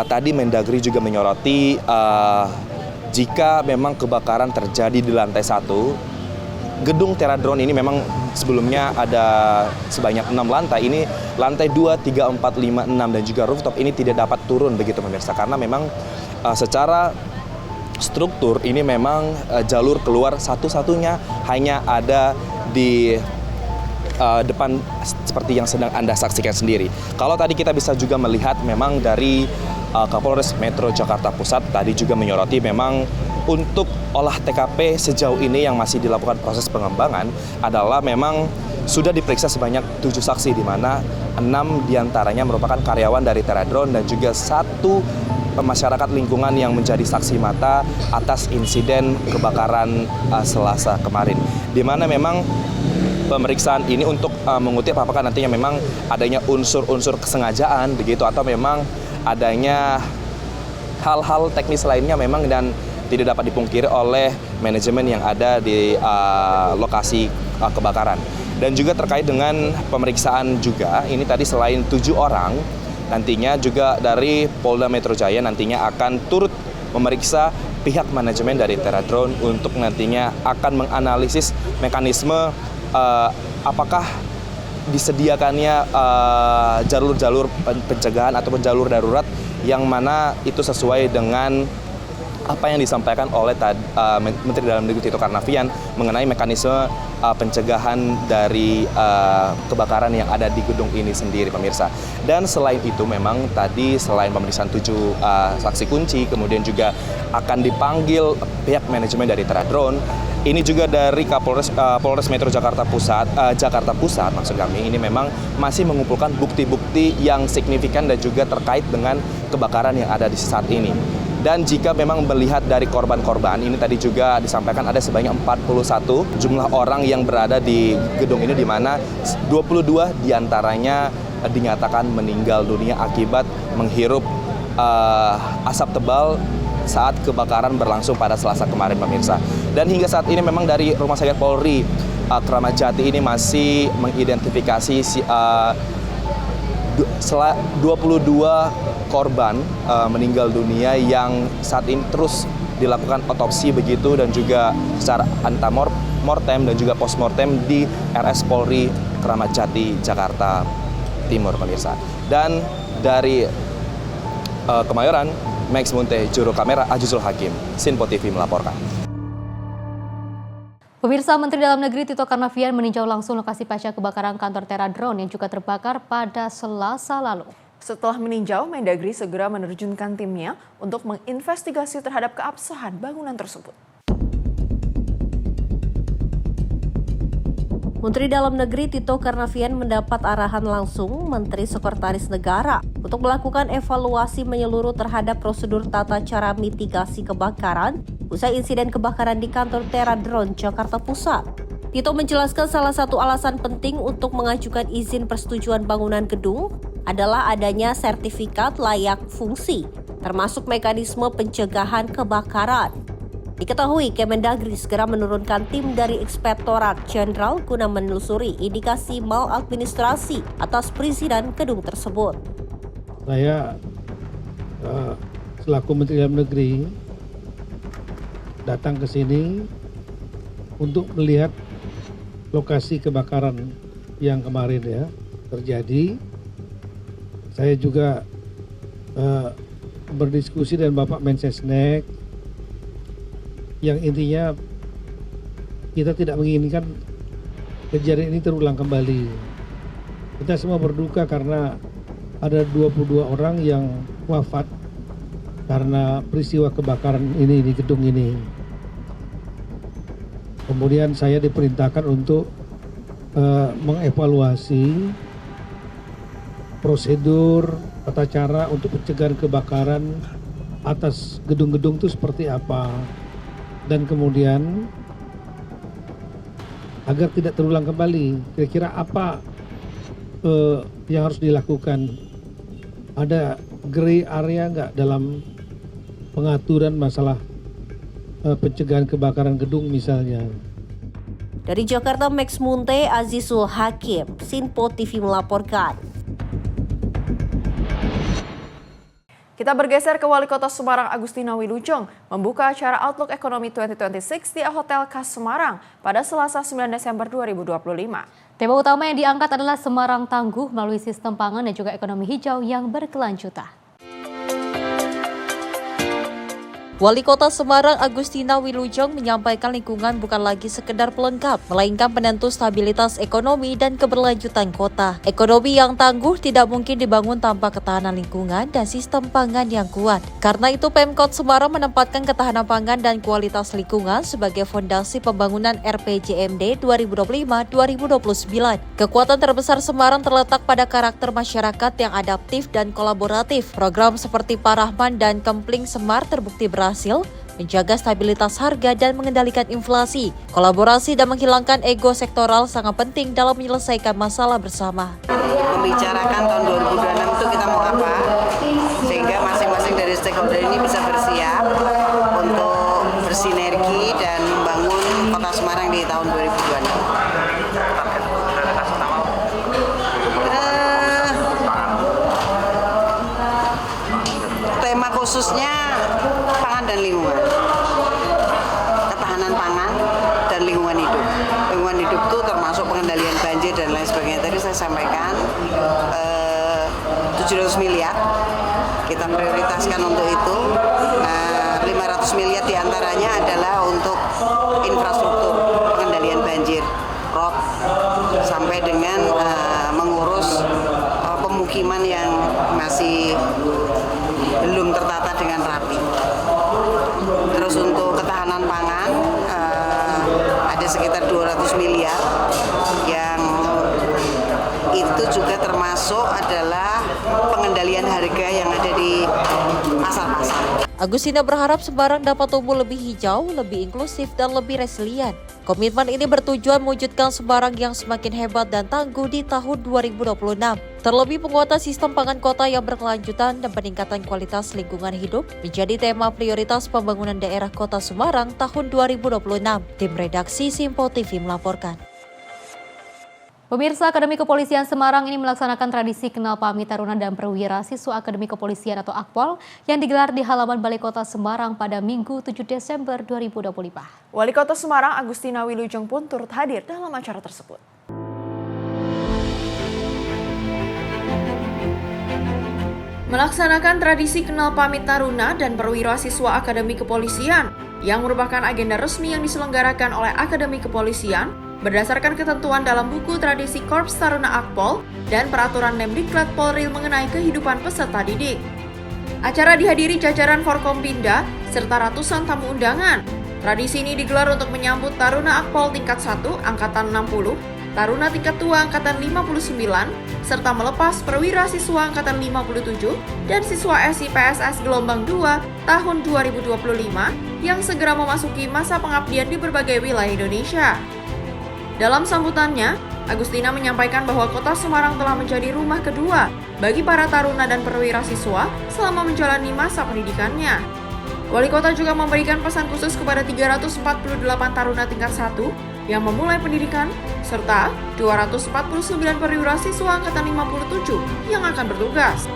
Speaker 21: tadi Mendagri juga menyoroti jika memang kebakaran terjadi di lantai 1, gedung Teradron ini memang sebelumnya ada sebanyak 6 lantai. Ini lantai 2, 3, 4, 5, 6 dan juga rooftop ini tidak dapat turun begitu pemirsa, karena memang secara struktur ini memang jalur keluar satu-satunya hanya ada di depan seperti yang sedang Anda saksikan sendiri. Kalau tadi kita bisa juga melihat memang dari Kapolres Metro Jakarta Pusat tadi juga menyoroti memang untuk olah TKP sejauh ini yang masih dilakukan proses pengembangan adalah memang sudah diperiksa sebanyak 7 saksi, di mana 6 diantaranya merupakan karyawan dari Teradron dan juga 1 masyarakat lingkungan yang menjadi saksi mata atas insiden kebakaran Selasa kemarin, di mana memang pemeriksaan ini untuk mengutip apakah nantinya memang adanya unsur-unsur kesengajaan begitu atau memang adanya hal-hal teknis lainnya memang dan tidak dapat dipungkiri oleh manajemen yang ada di lokasi kebakaran. Dan juga terkait dengan pemeriksaan juga, ini tadi selain 7 orang, nantinya juga dari Polda Metro Jaya nantinya akan turut memeriksa pihak manajemen dari Teradron untuk nantinya akan menganalisis mekanisme apakah disediakannya jalur-jalur pencegahan ataupun jalur darurat yang mana itu sesuai dengan apa yang disampaikan oleh Menteri Dalam Negeri Tito Karnavian mengenai mekanisme pencegahan dari kebakaran yang ada di gedung ini sendiri pemirsa. Dan selain itu memang tadi selain pemeriksaan 7 saksi kunci, kemudian juga akan dipanggil pihak manajemen dari Teradron. Ini juga dari Polres Metro Jakarta Pusat maksud kami, ini memang masih mengumpulkan bukti-bukti yang signifikan dan juga terkait dengan kebakaran yang ada di saat ini. Dan jika memang melihat dari korban-korban, ini tadi juga disampaikan ada sebanyak 41 jumlah orang yang berada di gedung ini, di mana 22 diantaranya dinyatakan meninggal dunia akibat menghirup asap tebal saat kebakaran berlangsung pada Selasa kemarin pemirsa. Dan hingga saat ini memang dari Rumah Sakit Polri Kramat Jati ini masih mengidentifikasi 22 korban meninggal dunia yang saat ini terus dilakukan otopsi begitu dan juga secara antemortem dan juga postmortem di RS Polri Kramat Jati Jakarta Timur pemirsa. Dan dari Kemayoran, Max Munte, juru kamera Ajuzul Hakim, Sinpo TV melaporkan.
Speaker 1: Pemirsa, Menteri Dalam Negeri Tito Karnavian meninjau langsung lokasi pasca kebakaran kantor Teradron yang juga terbakar pada Selasa lalu.
Speaker 2: Setelah meninjau, Mendagri segera menerjunkan timnya untuk menginvestigasi terhadap keabsahan bangunan tersebut.
Speaker 5: Menteri Dalam Negeri Tito Karnavian mendapat arahan langsung Menteri Sekretaris Negara untuk melakukan evaluasi menyeluruh terhadap prosedur tata cara mitigasi kebakaran usai insiden kebakaran di kantor Teradron Jakarta Pusat. Tito menjelaskan salah satu alasan penting untuk mengajukan izin persetujuan bangunan gedung adalah adanya sertifikat layak fungsi, termasuk mekanisme pencegahan kebakaran. Diketahui Kemendagri segera menurunkan tim dari Inspektorat Jenderal guna menelusuri indikasi maladministrasi atas perizinan gedung tersebut.
Speaker 3: Saya selaku Menteri Dalam Negeri datang ke sini untuk melihat lokasi kebakaran yang kemarin ya terjadi. Saya juga berdiskusi dengan Bapak Mensesnek, yang intinya kita tidak menginginkan kejadian ini terulang kembali. Kita semua berduka karena ada 22 orang yang wafat karena peristiwa kebakaran ini di gedung ini. Kemudian saya diperintahkan untuk mengevaluasi prosedur tata cara untuk pencegahan kebakaran atas gedung-gedung itu seperti apa. Dan kemudian agar tidak terulang kembali, kira-kira apa yang harus dilakukan? Ada gray area nggak dalam pengaturan masalah pencegahan kebakaran gedung misalnya?
Speaker 5: Dari Jakarta, Max Munte, Azizul Hakim, Sinpo TV melaporkan.
Speaker 2: Kita bergeser ke Wali Kota Semarang Agustina Wilujeng membuka acara Outlook Ekonomi 2026 di Hotel Khas Semarang pada Selasa 9 Desember 2025.
Speaker 1: Tema utama yang diangkat adalah Semarang tangguh melalui sistem pangan dan juga ekonomi hijau yang berkelanjutan.
Speaker 5: Wali Kota Semarang Agustina Wilujeng menyampaikan lingkungan bukan lagi sekedar pelengkap, melainkan penentu stabilitas ekonomi dan keberlanjutan kota. Ekonomi yang tangguh tidak mungkin dibangun tanpa ketahanan lingkungan dan sistem pangan yang kuat. Karena itu Pemkot Semarang menempatkan ketahanan pangan dan kualitas lingkungan sebagai fondasi pembangunan RPJMD 2025-2029. Kekuatan terbesar Semarang terletak pada karakter masyarakat yang adaptif dan kolaboratif. Program seperti Parahman dan Kempling Semar terbukti berhasil menjaga stabilitas harga dan mengendalikan inflasi. Kolaborasi dan menghilangkan ego sektoral sangat penting dalam menyelesaikan masalah bersama.
Speaker 10: Membicarakan tahun 2026 itu kita mau apa, sehingga masing-masing dari stakeholder ini bisa bersiap untuk bersinergi dan membangun Kota Semarang di tahun 2026. Tema khususnya pangan dan lingkungan, ketahanan pangan dan lingkungan hidup. Lingkungan hidup itu termasuk pengendalian banjir dan lain sebagainya. Tadi saya sampaikan 700 miliar kita prioritaskan untuk itu. 500 miliar diantaranya adalah untuk infrastruktur pengendalian banjir, ROP, sampai dengan mengurus pemukiman yang masih belum tertata dengan rapi. Terus untuk ketahanan pangan ada sekitar 200 miliar yang itu juga termasuk adalah pengendalian harga yang ada di pasar-pasar.
Speaker 5: Agustina berharap Semarang dapat tumbuh lebih hijau, lebih inklusif, dan lebih resilient. Komitmen ini bertujuan mewujudkan Semarang yang semakin hebat dan tangguh di tahun 2026. Terlebih penguatan sistem pangan kota yang berkelanjutan dan peningkatan kualitas lingkungan hidup menjadi tema prioritas pembangunan daerah Kota Semarang tahun 2026. Tim redaksi Simpo TV melaporkan.
Speaker 1: Pemirsa, Akademi Kepolisian Semarang ini melaksanakan tradisi kenal pamit taruna dan perwira siswa Akademi Kepolisian atau Akpol yang digelar di halaman Balai Kota Semarang pada Minggu 7 Desember 2025.
Speaker 2: Wali Kota Semarang Agustina Wilujeng pun turut hadir dalam acara tersebut. Melaksanakan tradisi kenal pamit taruna dan perwira siswa Akademi Kepolisian yang merupakan agenda resmi yang diselenggarakan oleh Akademi Kepolisian berdasarkan ketentuan dalam buku tradisi Korps Taruna Akpol dan peraturan Mendiklat Polri mengenai kehidupan peserta didik. Acara dihadiri jajaran Forkompinda serta ratusan tamu undangan. Tradisi ini digelar untuk menyambut Taruna Akpol tingkat 1 Angkatan 60, Taruna tingkat 2 Angkatan 59, serta melepas perwira siswa Angkatan 57 dan siswa SI PSS Gelombang 2 tahun 2025 yang segera memasuki masa pengabdian di berbagai wilayah Indonesia. Dalam sambutannya, Agustina menyampaikan bahwa Kota Semarang telah menjadi rumah kedua bagi para taruna dan perwira siswa selama menjalani masa pendidikannya. Wali Kota juga memberikan pesan khusus kepada 348 taruna tingkat 1 yang memulai pendidikan, serta 249 perwira siswa Angkatan 57 yang akan bertugas.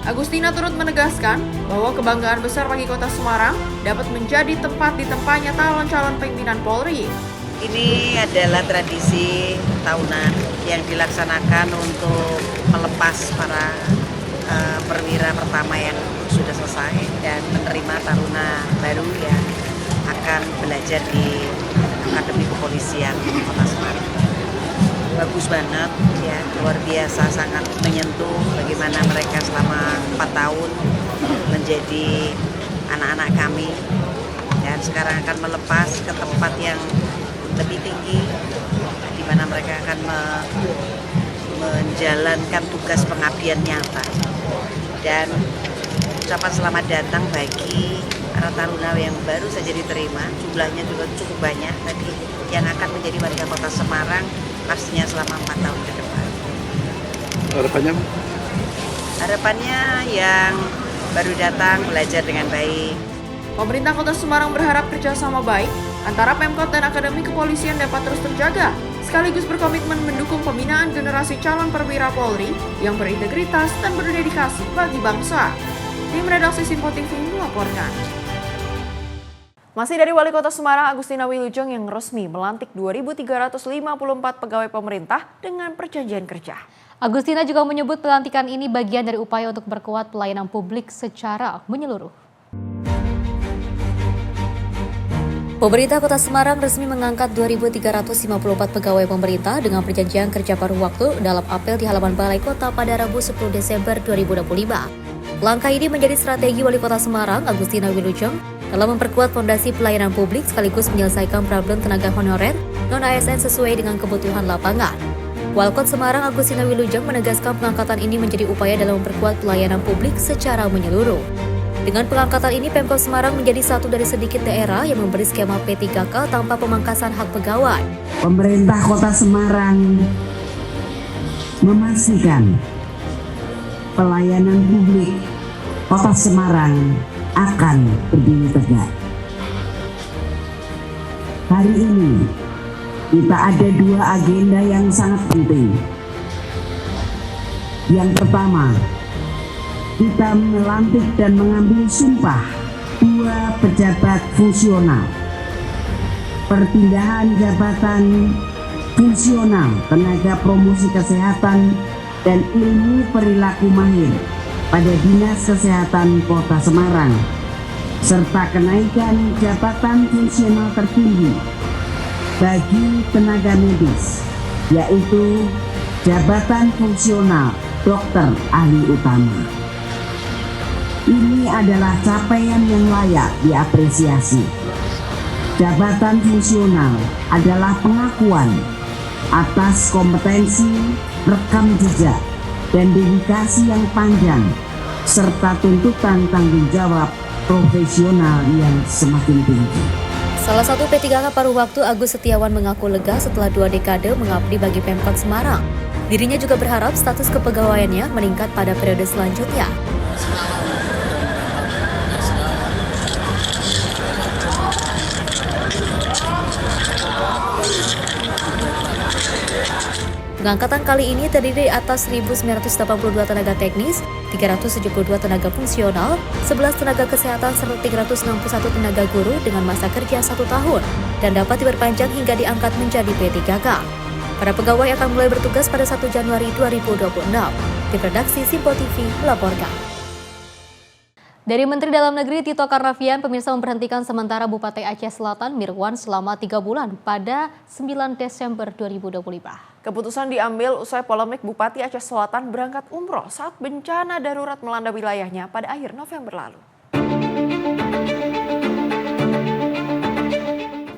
Speaker 2: Agustina turut menegaskan bahwa kebanggaan besar bagi Kota Semarang dapat menjadi tempat ditempatnya calon-calon pimpinan Polri.
Speaker 10: Ini adalah tradisi tahunan yang dilaksanakan untuk melepas para perwira pertama yang sudah selesai dan menerima taruna baru yang akan belajar di Akademi Kepolisian Kota Semarang. Bagus banget ya, luar biasa, sangat menyentuh bagaimana mereka selama 4 tahun menjadi anak-anak kami dan sekarang akan melepas ke tempat yang lebih tinggi di mana mereka akan menjalankan tugas pengabdian nyata. Dan ucapan selamat datang bagi para taruna yang baru saja diterima, jumlahnya juga cukup banyak tadi, yang akan menjadi warga Kota Semarang pastinya selama 4 tahun ke depan.
Speaker 6: Harapannya?
Speaker 10: Harapannya yang baru datang belajar dengan baik.
Speaker 2: Pemerintah Kota Semarang berharap kerjasama baik antara Pemkot dan Akademi Kepolisian dapat terus terjaga, sekaligus berkomitmen mendukung pembinaan generasi calon perwira Polri yang berintegritas dan berdedikasi bagi bangsa. Tim redaksi Simpo TV melaporkan. Masih dari Wali Kota Semarang, Agustina Wilujeng yang resmi melantik 2.354 pegawai pemerintah dengan perjanjian kerja.
Speaker 1: Agustina juga menyebut pelantikan ini bagian dari upaya untuk memperkuat pelayanan publik secara menyeluruh. Pemerintah Kota Semarang resmi mengangkat 2.354 pegawai pemerintah dengan perjanjian kerja paruh waktu dalam apel di halaman Balai Kota pada Rabu 10 Desember 2025. Langkah ini menjadi strategi Wali Kota Semarang, Agustina Wilujeng, dalam memperkuat fondasi pelayanan publik sekaligus menyelesaikan problem tenaga honorer non-ASN sesuai dengan kebutuhan lapangan. Walkot Semarang Agustina Wilujeng menegaskan pengangkatan ini menjadi upaya dalam memperkuat pelayanan publik secara menyeluruh. Dengan pengangkatan ini, Pemkot Semarang menjadi satu dari sedikit daerah yang memberi skema P3K tanpa pemangkasan hak pegawai.
Speaker 7: Pemerintah Kota Semarang memastikan pelayanan publik Kota Semarang akan berdiri tegak. Hari ini kita ada dua agenda yang sangat penting. Yang pertama, kita melantik dan mengambil sumpah dua pejabat fungsional. Perpindahan jabatan fungsional tenaga promosi kesehatan dan ilmu perilaku mahir pada Dinas Kesehatan Kota Semarang, serta kenaikan jabatan fungsional tertinggi bagi tenaga medis, yaitu jabatan fungsional dokter ahli utama. Ini adalah capaian yang layak diapresiasi. Jabatan fungsional adalah pengakuan atas kompetensi, rekam jejak, dan dedikasi yang panjang, serta tuntutan tanggung jawab profesional yang semakin tinggi.
Speaker 1: Salah satu P3K paruh waktu, Agus Setiawan, mengaku lega setelah 2 dekade mengabdi bagi Pemkot Semarang. Dirinya juga berharap status kepegawaiannya meningkat pada periode selanjutnya. Pengangkatan kali ini terdiri atas 1.982 tenaga teknis, 372 tenaga fungsional, 11 tenaga kesehatan, serta 361 tenaga guru dengan masa kerja 1 tahun dan dapat diperpanjang hingga diangkat menjadi P3K. Para pegawai akan mulai bertugas pada 1 Januari 2026. Tim redaksi Simpo TV melaporkan. Dari Menteri Dalam Negeri Tito Karnavian, pemirsa memberhentikan sementara Bupati Aceh Selatan Mirwan selama 3 bulan pada 9 Desember 2025.
Speaker 2: Keputusan diambil usai polemik Bupati Aceh Selatan berangkat umroh saat bencana darurat melanda wilayahnya pada akhir November lalu.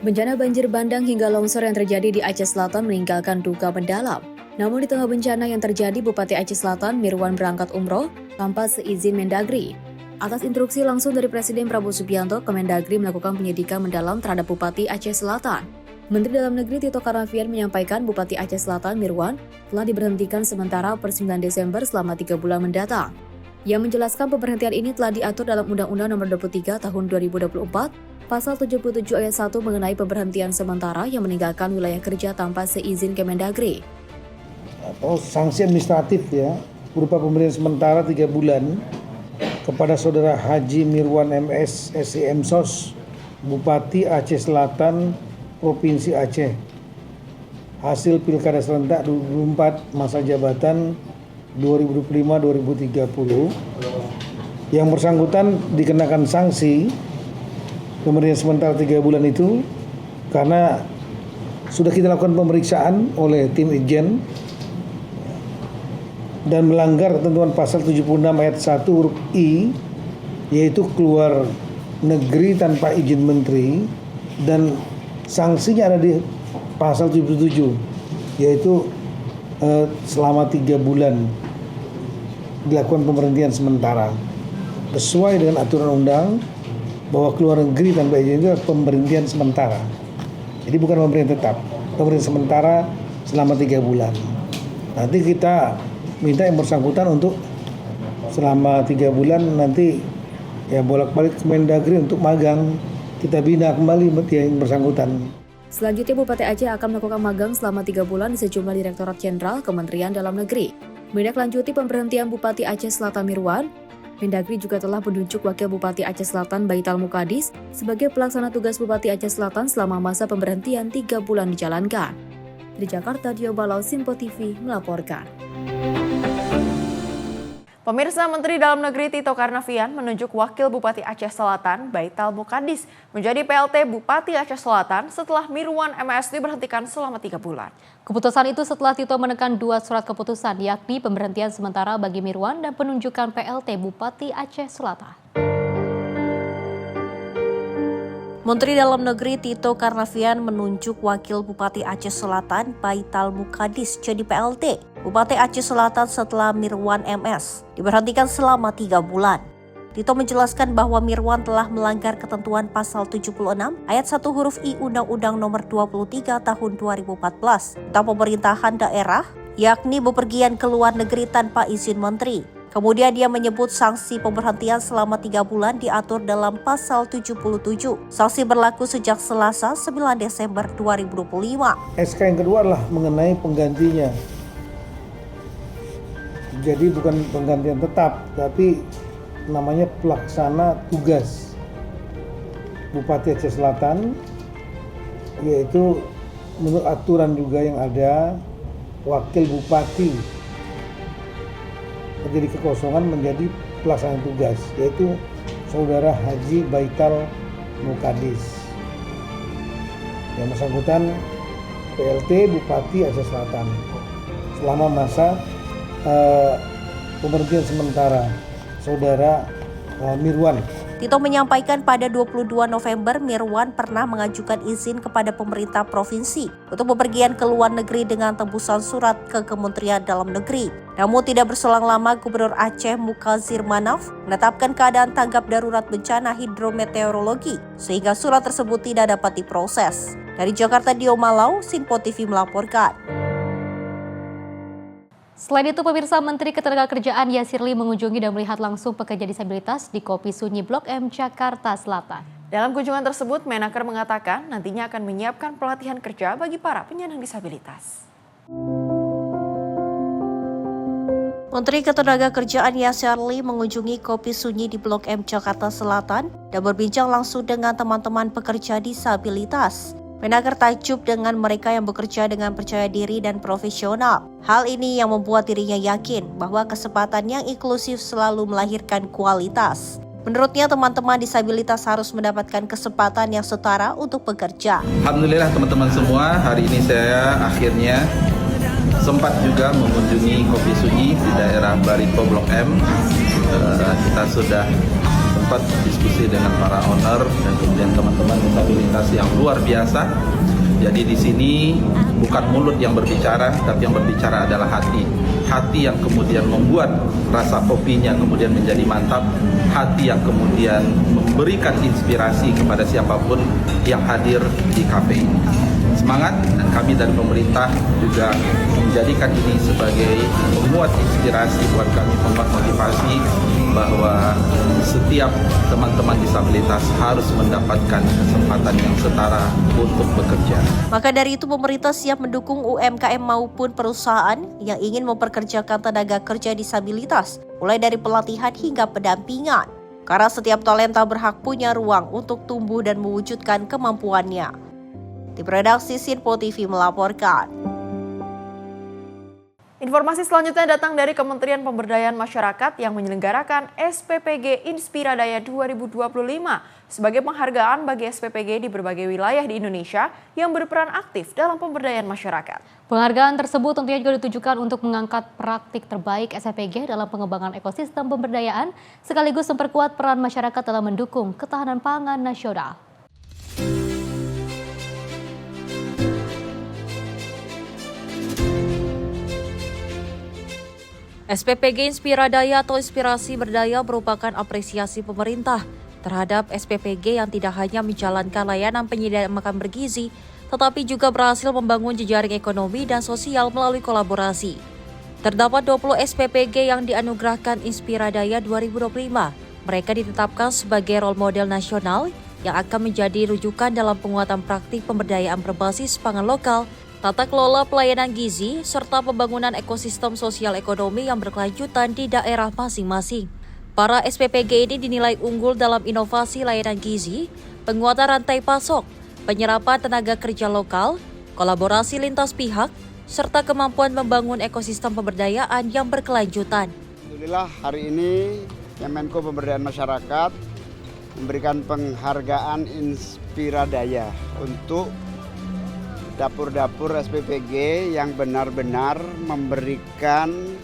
Speaker 1: Bencana banjir bandang hingga longsor yang terjadi di Aceh Selatan meninggalkan duka mendalam. Namun di tengah bencana yang terjadi, Bupati Aceh Selatan Mirwan berangkat umroh tanpa seizin Mendagri. Atas instruksi langsung dari Presiden Prabowo Subianto, Kemendagri melakukan penyidikan mendalam terhadap Bupati Aceh Selatan. Menteri Dalam Negeri Tito Karnavian menyampaikan Bupati Aceh Selatan Mirwan telah diberhentikan sementara per 9 Desember selama 3 bulan mendatang. Ia menjelaskan pemberhentian ini telah diatur dalam Undang-Undang Nomor 23 Tahun 2024, Pasal 77 Ayat 1 mengenai pemberhentian sementara yang meninggalkan wilayah kerja tanpa seizin Kemendagri.
Speaker 3: Atau sanksi administratif ya, berupa pemberian sementara 3 bulan kepada Saudara Haji Mirwan MS SIM SOS, Bupati Aceh Selatan, Provinsi Aceh. Hasil Pilkada serentak 2024 masa jabatan 2025-2030. Yang bersangkutan dikenakan sanksi pemberian sementara 3 bulan itu karena sudah kita lakukan pemeriksaan oleh tim Itjen dan melanggar ketentuan pasal 76 ayat 1 huruf I, yaitu keluar negeri tanpa izin menteri, dan sanksinya ada di pasal 77, yaitu selama 3 bulan dilakukan pemberhentian sementara. Sesuai dengan aturan undang bahwa keluar negeri tanpa izin itu pemberhentian sementara. Jadi bukan pemberhentian tetap, pemberhentian sementara selama 3 bulan. Nanti kita minta yang bersangkutan untuk selama 3 bulan nanti ya bolak-balik ke Mendagri untuk magang kita bina kembali yang bersangkutan.
Speaker 1: Selanjutnya, Bupati Aceh akan melakukan magang selama 3 bulan di sejumlah Direktorat Jenderal Kementerian Dalam Negeri. Menindaklanjuti pemberhentian Bupati Aceh Selatan Mirwan, Mendagri juga telah menunjuk Wakil Bupati Aceh Selatan Baital Mukadis sebagai pelaksana tugas Bupati Aceh Selatan selama masa pemberhentian 3 bulan dijalankan. Di Jakarta, Dio Balau, Simpo TV melaporkan.
Speaker 2: Pemirsa, Menteri Dalam Negeri Tito Karnavian menunjuk Wakil Bupati Aceh Selatan Baital Mukadis menjadi PLT Bupati Aceh Selatan setelah Mirwan MS diberhentikan selama 3 bulan.
Speaker 1: Keputusan itu setelah Tito menekan 2 surat keputusan, yakni pemberhentian sementara bagi Mirwan dan penunjukan PLT Bupati Aceh Selatan.
Speaker 5: Menteri Dalam Negeri Tito Karnavian menunjuk Wakil Bupati Aceh Selatan Baital Mukadis jadi PLT Bupati Aceh Selatan setelah Mirwan MS diberhentikan selama 3 bulan. Tito menjelaskan bahwa Mirwan telah melanggar ketentuan pasal 76 ayat 1 huruf I Undang-Undang Nomor 23 Tahun 2014 tentang pemerintahan daerah, yakni bepergian ke luar negeri tanpa izin menteri. Kemudian dia menyebut sanksi pemberhentian selama 3 bulan diatur dalam pasal 77. Sanksi berlaku sejak Selasa 9 Desember 2025.
Speaker 3: SK yang kedua adalah mengenai penggantinya. Jadi bukan penggantian tetap, tapi namanya pelaksana tugas Bupati Aceh Selatan, yaitu menurut aturan juga yang ada, Wakil Bupati terjadi kekosongan menjadi pelaksana tugas, yaitu Saudara Haji Baital Mukadis. Yang bersangkutan PLT Bupati Aceh Selatan selama masa pemberhentian sementara Saudara Mirwan.
Speaker 5: Tito menyampaikan pada 22 November Mirwan pernah mengajukan izin kepada pemerintah provinsi untuk bepergian ke luar negeri dengan tembusan surat ke Kementerian Dalam Negeri. Namun tidak berselang lama Gubernur Aceh Mukazir Manaf menetapkan keadaan tanggap darurat bencana hidrometeorologi sehingga surat tersebut tidak dapat diproses. Dari Jakarta, Dio Malau, Simpo TV melaporkan.
Speaker 1: Selain itu, pemirsa, Menteri Ketenagakerjaan Yasirli mengunjungi dan melihat langsung pekerja disabilitas di Kopi Sunyi Blok M, Jakarta Selatan.
Speaker 2: Dalam kunjungan tersebut, Menaker mengatakan nantinya akan menyiapkan pelatihan kerja bagi para penyandang disabilitas.
Speaker 5: Menteri Ketenagakerjaan Yasirli mengunjungi Kopi Sunyi di Blok M, Jakarta Selatan dan berbincang langsung dengan teman-teman pekerja disabilitas. Menaker takjub dengan mereka yang bekerja dengan percaya diri dan profesional. Hal ini yang membuat dirinya yakin bahwa kesempatan yang inklusif selalu melahirkan kualitas. Menurutnya, teman-teman disabilitas harus mendapatkan kesempatan yang setara untuk bekerja.
Speaker 6: Alhamdulillah teman-teman semua, hari ini saya akhirnya sempat juga mengunjungi Kopi Sunyi di daerah Barito Blok M. Kita sudah sempat diskusi dengan para owner dan kemudian teman-teman disabilitas yang luar biasa. Jadi di sini bukan mulut yang berbicara, tapi yang berbicara adalah hati. Hati yang kemudian membuat rasa kopinya kemudian menjadi mantap. Hati yang kemudian memberikan inspirasi kepada siapapun yang hadir di kafe ini. Semangat, dan kami dari pemerintah juga menjadikan ini sebagai memuat inspirasi buat kami, memuat motivasi bahwa setiap teman-teman disabilitas harus mendapatkan kesempatan yang setara untuk bekerja.
Speaker 5: Maka dari itu, pemerintah siap mendukung UMKM maupun perusahaan yang ingin memperkerjakan tenaga kerja disabilitas, mulai dari pelatihan hingga pendampingan. Karena setiap talenta berhak punya ruang untuk tumbuh dan mewujudkan kemampuannya. Tim redaksi Simpo TV melaporkan.
Speaker 2: Informasi selanjutnya datang dari Kementerian Pemberdayaan Masyarakat yang menyelenggarakan SPPG Inspiradaya 2025 sebagai penghargaan bagi SPPG di berbagai wilayah di Indonesia yang berperan aktif dalam pemberdayaan masyarakat.
Speaker 1: Penghargaan tersebut tentunya juga ditujukan untuk mengangkat praktik terbaik SPPG dalam pengembangan ekosistem pemberdayaan sekaligus memperkuat peran masyarakat dalam mendukung ketahanan pangan nasional.
Speaker 5: SPPG Inspiradaya atau Inspirasi Berdaya merupakan apresiasi pemerintah terhadap SPPG yang tidak hanya menjalankan layanan penyediaan makan bergizi, tetapi juga berhasil membangun jejaring ekonomi dan sosial melalui kolaborasi. Terdapat 20 SPPG yang dianugerahkan Inspiradaya 2025. Mereka ditetapkan sebagai role model nasional yang akan menjadi rujukan dalam penguatan praktik pemberdayaan berbasis pangan lokal, tata kelola pelayanan gizi, serta pembangunan ekosistem sosial ekonomi yang berkelanjutan di daerah masing-masing. Para SPPG ini dinilai unggul dalam inovasi layanan gizi, penguatan rantai pasok, penyerapan tenaga kerja lokal, kolaborasi lintas pihak, serta kemampuan membangun ekosistem pemberdayaan yang berkelanjutan.
Speaker 8: Alhamdulillah hari ini Kemenko Pemberdayaan Masyarakat memberikan penghargaan Inspiradaya untuk dapur-dapur SPPG yang benar-benar memberikan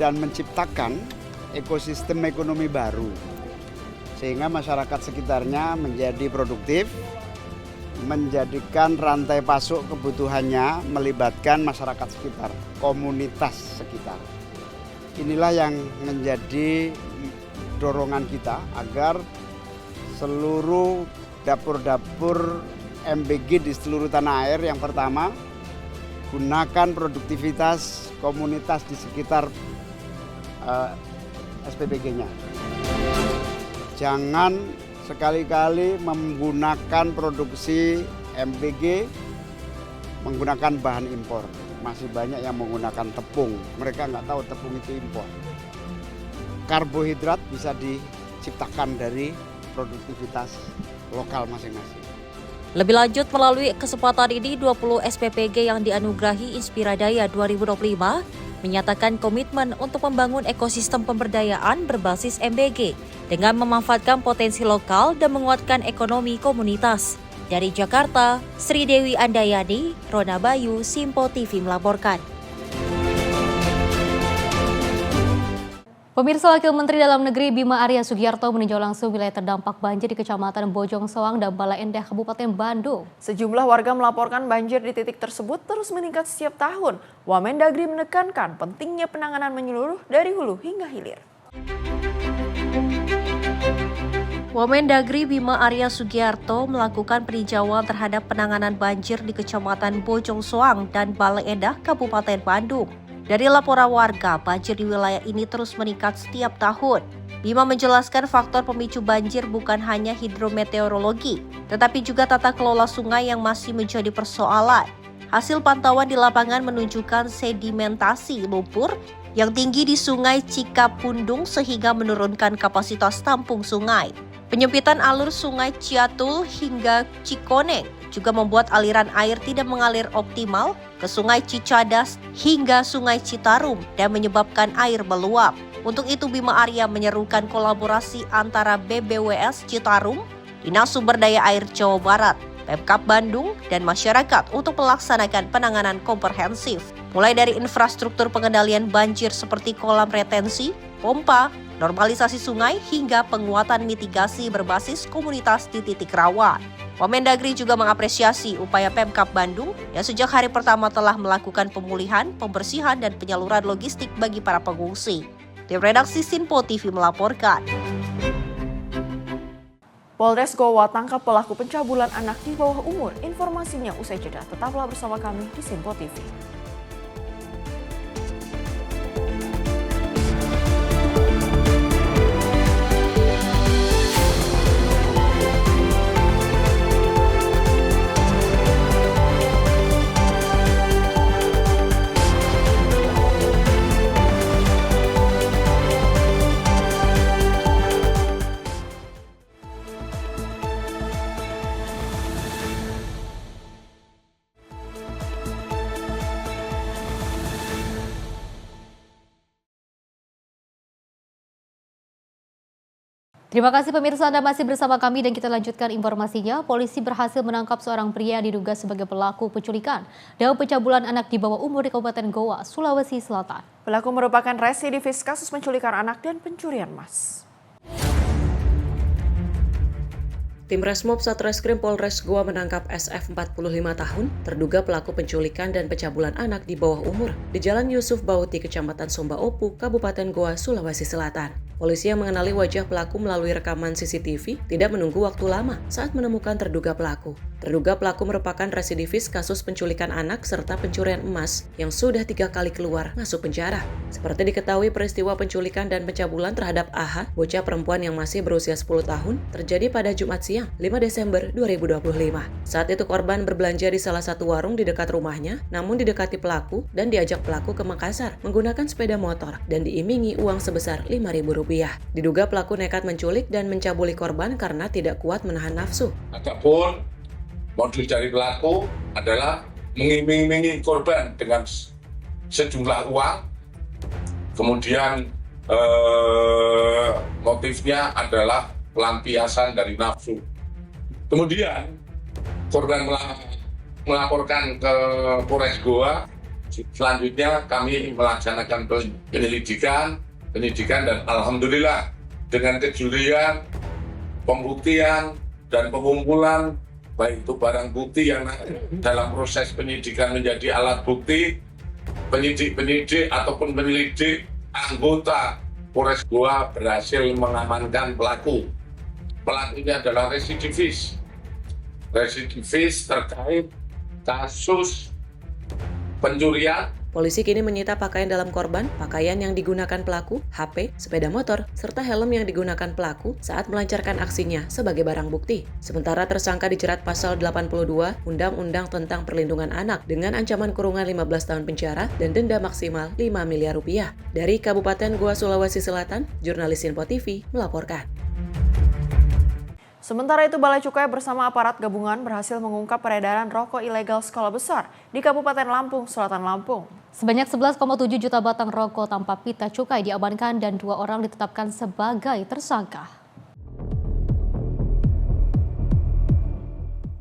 Speaker 8: dan menciptakan ekosistem ekonomi baru, sehingga masyarakat sekitarnya menjadi produktif, menjadikan rantai pasok kebutuhannya melibatkan masyarakat sekitar, komunitas sekitar. Inilah yang menjadi dorongan kita agar seluruh dapur-dapur MBG di seluruh tanah air, yang pertama, gunakan produktivitas komunitas di sekitar SPPG-nya. Jangan sekali-kali menggunakan produksi MBG menggunakan bahan impor. Masih banyak yang menggunakan tepung. Mereka nggak tahu tepung itu impor. Karbohidrat bisa diciptakan dari produktivitas lokal masing-masing.
Speaker 5: Lebih lanjut, melalui kesempatan ini 20 SPPG yang dianugerahi Inspiradaya 2025 menyatakan komitmen untuk membangun ekosistem pemberdayaan berbasis MBG dengan memanfaatkan potensi lokal dan menguatkan ekonomi komunitas. Dari Jakarta, Sri Dewi Andayani, Rona Bayu, Simpo TV melaporkan.
Speaker 1: Pemirsa, Wakil Menteri Dalam Negeri Bima Arya Sugiarto meninjau langsung wilayah terdampak banjir di Kecamatan Bojong Soang dan Bala Endah, Kabupaten Bandung.
Speaker 2: Sejumlah warga melaporkan banjir di titik tersebut terus meningkat setiap tahun. Wamendagri menekankan pentingnya penanganan menyeluruh dari hulu hingga hilir.
Speaker 5: Wamendagri Bima Arya Sugiarto melakukan peninjauan terhadap penanganan banjir di Kecamatan Bojong Soang dan Bala Endah, Kabupaten Bandung. Dari laporan warga, banjir di wilayah ini terus meningkat setiap tahun. Bima menjelaskan faktor pemicu banjir bukan hanya hidrometeorologi, tetapi juga tata kelola sungai yang masih menjadi persoalan. Hasil pantauan di lapangan menunjukkan sedimentasi lumpur yang tinggi di Sungai Cikapundung sehingga menurunkan kapasitas tampung sungai. Penyempitan alur Sungai Ciatul hingga Cikoneng juga membuat aliran air tidak mengalir optimal ke Sungai Cicadas hingga Sungai Citarum dan menyebabkan air meluap. Untuk itu Bima Arya menyerukan kolaborasi antara BBWS Citarum, Dinas Sumber Daya Air Jawa Barat, Pemkab Bandung, dan masyarakat untuk melaksanakan penanganan komprehensif, mulai dari infrastruktur pengendalian banjir seperti kolam retensi, pompa, normalisasi sungai, hingga penguatan mitigasi berbasis komunitas di titik rawan. Wamendagri juga mengapresiasi upaya Pemkab Bandung yang sejak hari pertama telah melakukan pemulihan, pembersihan, dan penyaluran logistik bagi para pengungsi. Tim redaksi Simpo TV melaporkan.
Speaker 2: Polres Goa tangkap pelaku pencabulan anak di bawah umur. Informasinya usai jeda. Tetaplah bersama kami di Simpo TV.
Speaker 1: Terima kasih pemirsa, Anda masih bersama kami dan kita lanjutkan informasinya. Polisi berhasil menangkap seorang pria yang diduga sebagai pelaku penculikan dan pencabulan anak di bawah umur di Kabupaten Goa, Sulawesi Selatan.
Speaker 2: Pelaku merupakan residivis kasus penculikan anak dan pencurian emas.
Speaker 14: Tim Resmob Satreskrim Polres Goa menangkap SF 45 tahun, terduga pelaku penculikan dan pencabulan anak di bawah umur di Jalan Yusuf Bauti, Kecamatan Somba Opu, Kabupaten Goa, Sulawesi Selatan. Polisi yang mengenali wajah pelaku melalui rekaman CCTV tidak menunggu waktu lama saat menemukan terduga pelaku. Terduga pelaku merupakan residivis kasus penculikan anak serta pencurian emas yang sudah 3 kali keluar masuk penjara. Seperti diketahui, peristiwa penculikan dan pencabulan terhadap AH, bocah perempuan yang masih berusia 10 tahun, terjadi pada Jumat siang, 5 Desember 2025. Saat itu korban berbelanja di salah satu warung di dekat rumahnya, namun didekati pelaku dan diajak pelaku ke Makassar menggunakan sepeda motor dan diimingi uang sebesar Rp5.000. Diduga pelaku nekat menculik dan mencabuli korban karena tidak kuat menahan nafsu.
Speaker 12: Adapun modus dari pelaku adalah mengiming-imingi korban dengan sejumlah uang, kemudian motifnya adalah pelampiasan dari nafsu. Kemudian korban melaporkan ke Polres Goa. Selanjutnya kami melaksanakan penyelidikan dan alhamdulillah dengan kejelian, pembuktian dan pengumpulan baik itu barang bukti yang dalam proses penyidikan menjadi alat bukti, penyidik ataupun penyelidik anggota Polres Goa berhasil mengamankan pelaku. Pelakunya adalah residivis terkait kasus pencurian.
Speaker 14: Polisi kini menyita pakaian dalam korban, pakaian yang digunakan pelaku, HP, sepeda motor, serta helm yang digunakan pelaku saat melancarkan aksinya sebagai barang bukti. Sementara tersangka dijerat pasal 82 Undang-Undang tentang Perlindungan Anak dengan ancaman kurungan 15 tahun penjara dan denda maksimal Rp5 miliar. Dari Kabupaten Goa, Sulawesi Selatan, jurnalis Info TV melaporkan.
Speaker 2: Sementara itu, Balai Cukai bersama aparat gabungan berhasil mengungkap peredaran rokok ilegal skala besar di Kabupaten Lampung, Selatan Lampung.
Speaker 1: Sebanyak 11,7 juta batang rokok tanpa pita cukai diamankan dan 2 orang ditetapkan sebagai tersangka.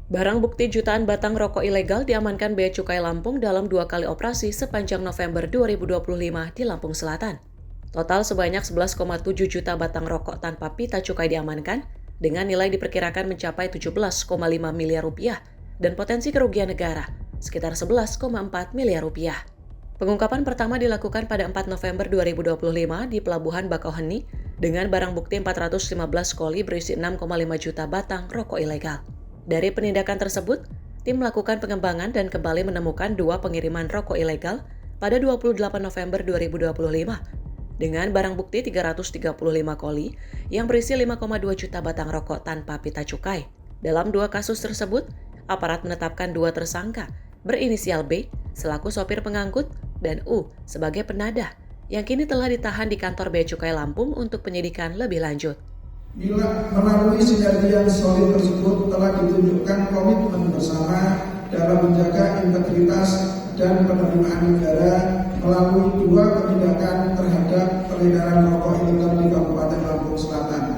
Speaker 14: Barang bukti jutaan batang rokok ilegal diamankan Bea Cukai Lampung dalam 2 kali operasi sepanjang November 2025 di Lampung Selatan. Total sebanyak 11,7 juta batang rokok tanpa pita cukai diamankan, dengan nilai diperkirakan mencapai Rp17,5 miliar dan potensi kerugian negara sekitar Rp11,4 miliar. Pengungkapan pertama dilakukan pada 4 November 2025 di Pelabuhan Bakauheni dengan barang bukti 415 koli berisi 6,5 juta batang rokok ilegal. Dari penindakan tersebut, tim melakukan pengembangan dan kembali menemukan 2 pengiriman rokok ilegal pada 28 November 2025. Dengan barang bukti 335 koli yang berisi 5,2 juta batang rokok tanpa pita cukai. Dalam 2 kasus tersebut, aparat menetapkan 2 tersangka berinisial B selaku sopir pengangkut dan U sebagai penadah yang kini telah ditahan di kantor Bea Cukai Lampung untuk penyidikan lebih lanjut.
Speaker 9: Bila melalui sinergi yang solid tersebut telah ditunjukkan komitmen bersama dalam menjaga integritas dan penerimaan negara melalui 2 penindakan terhadap peredaran rokok ilegal di Kabupaten Lampung Selatan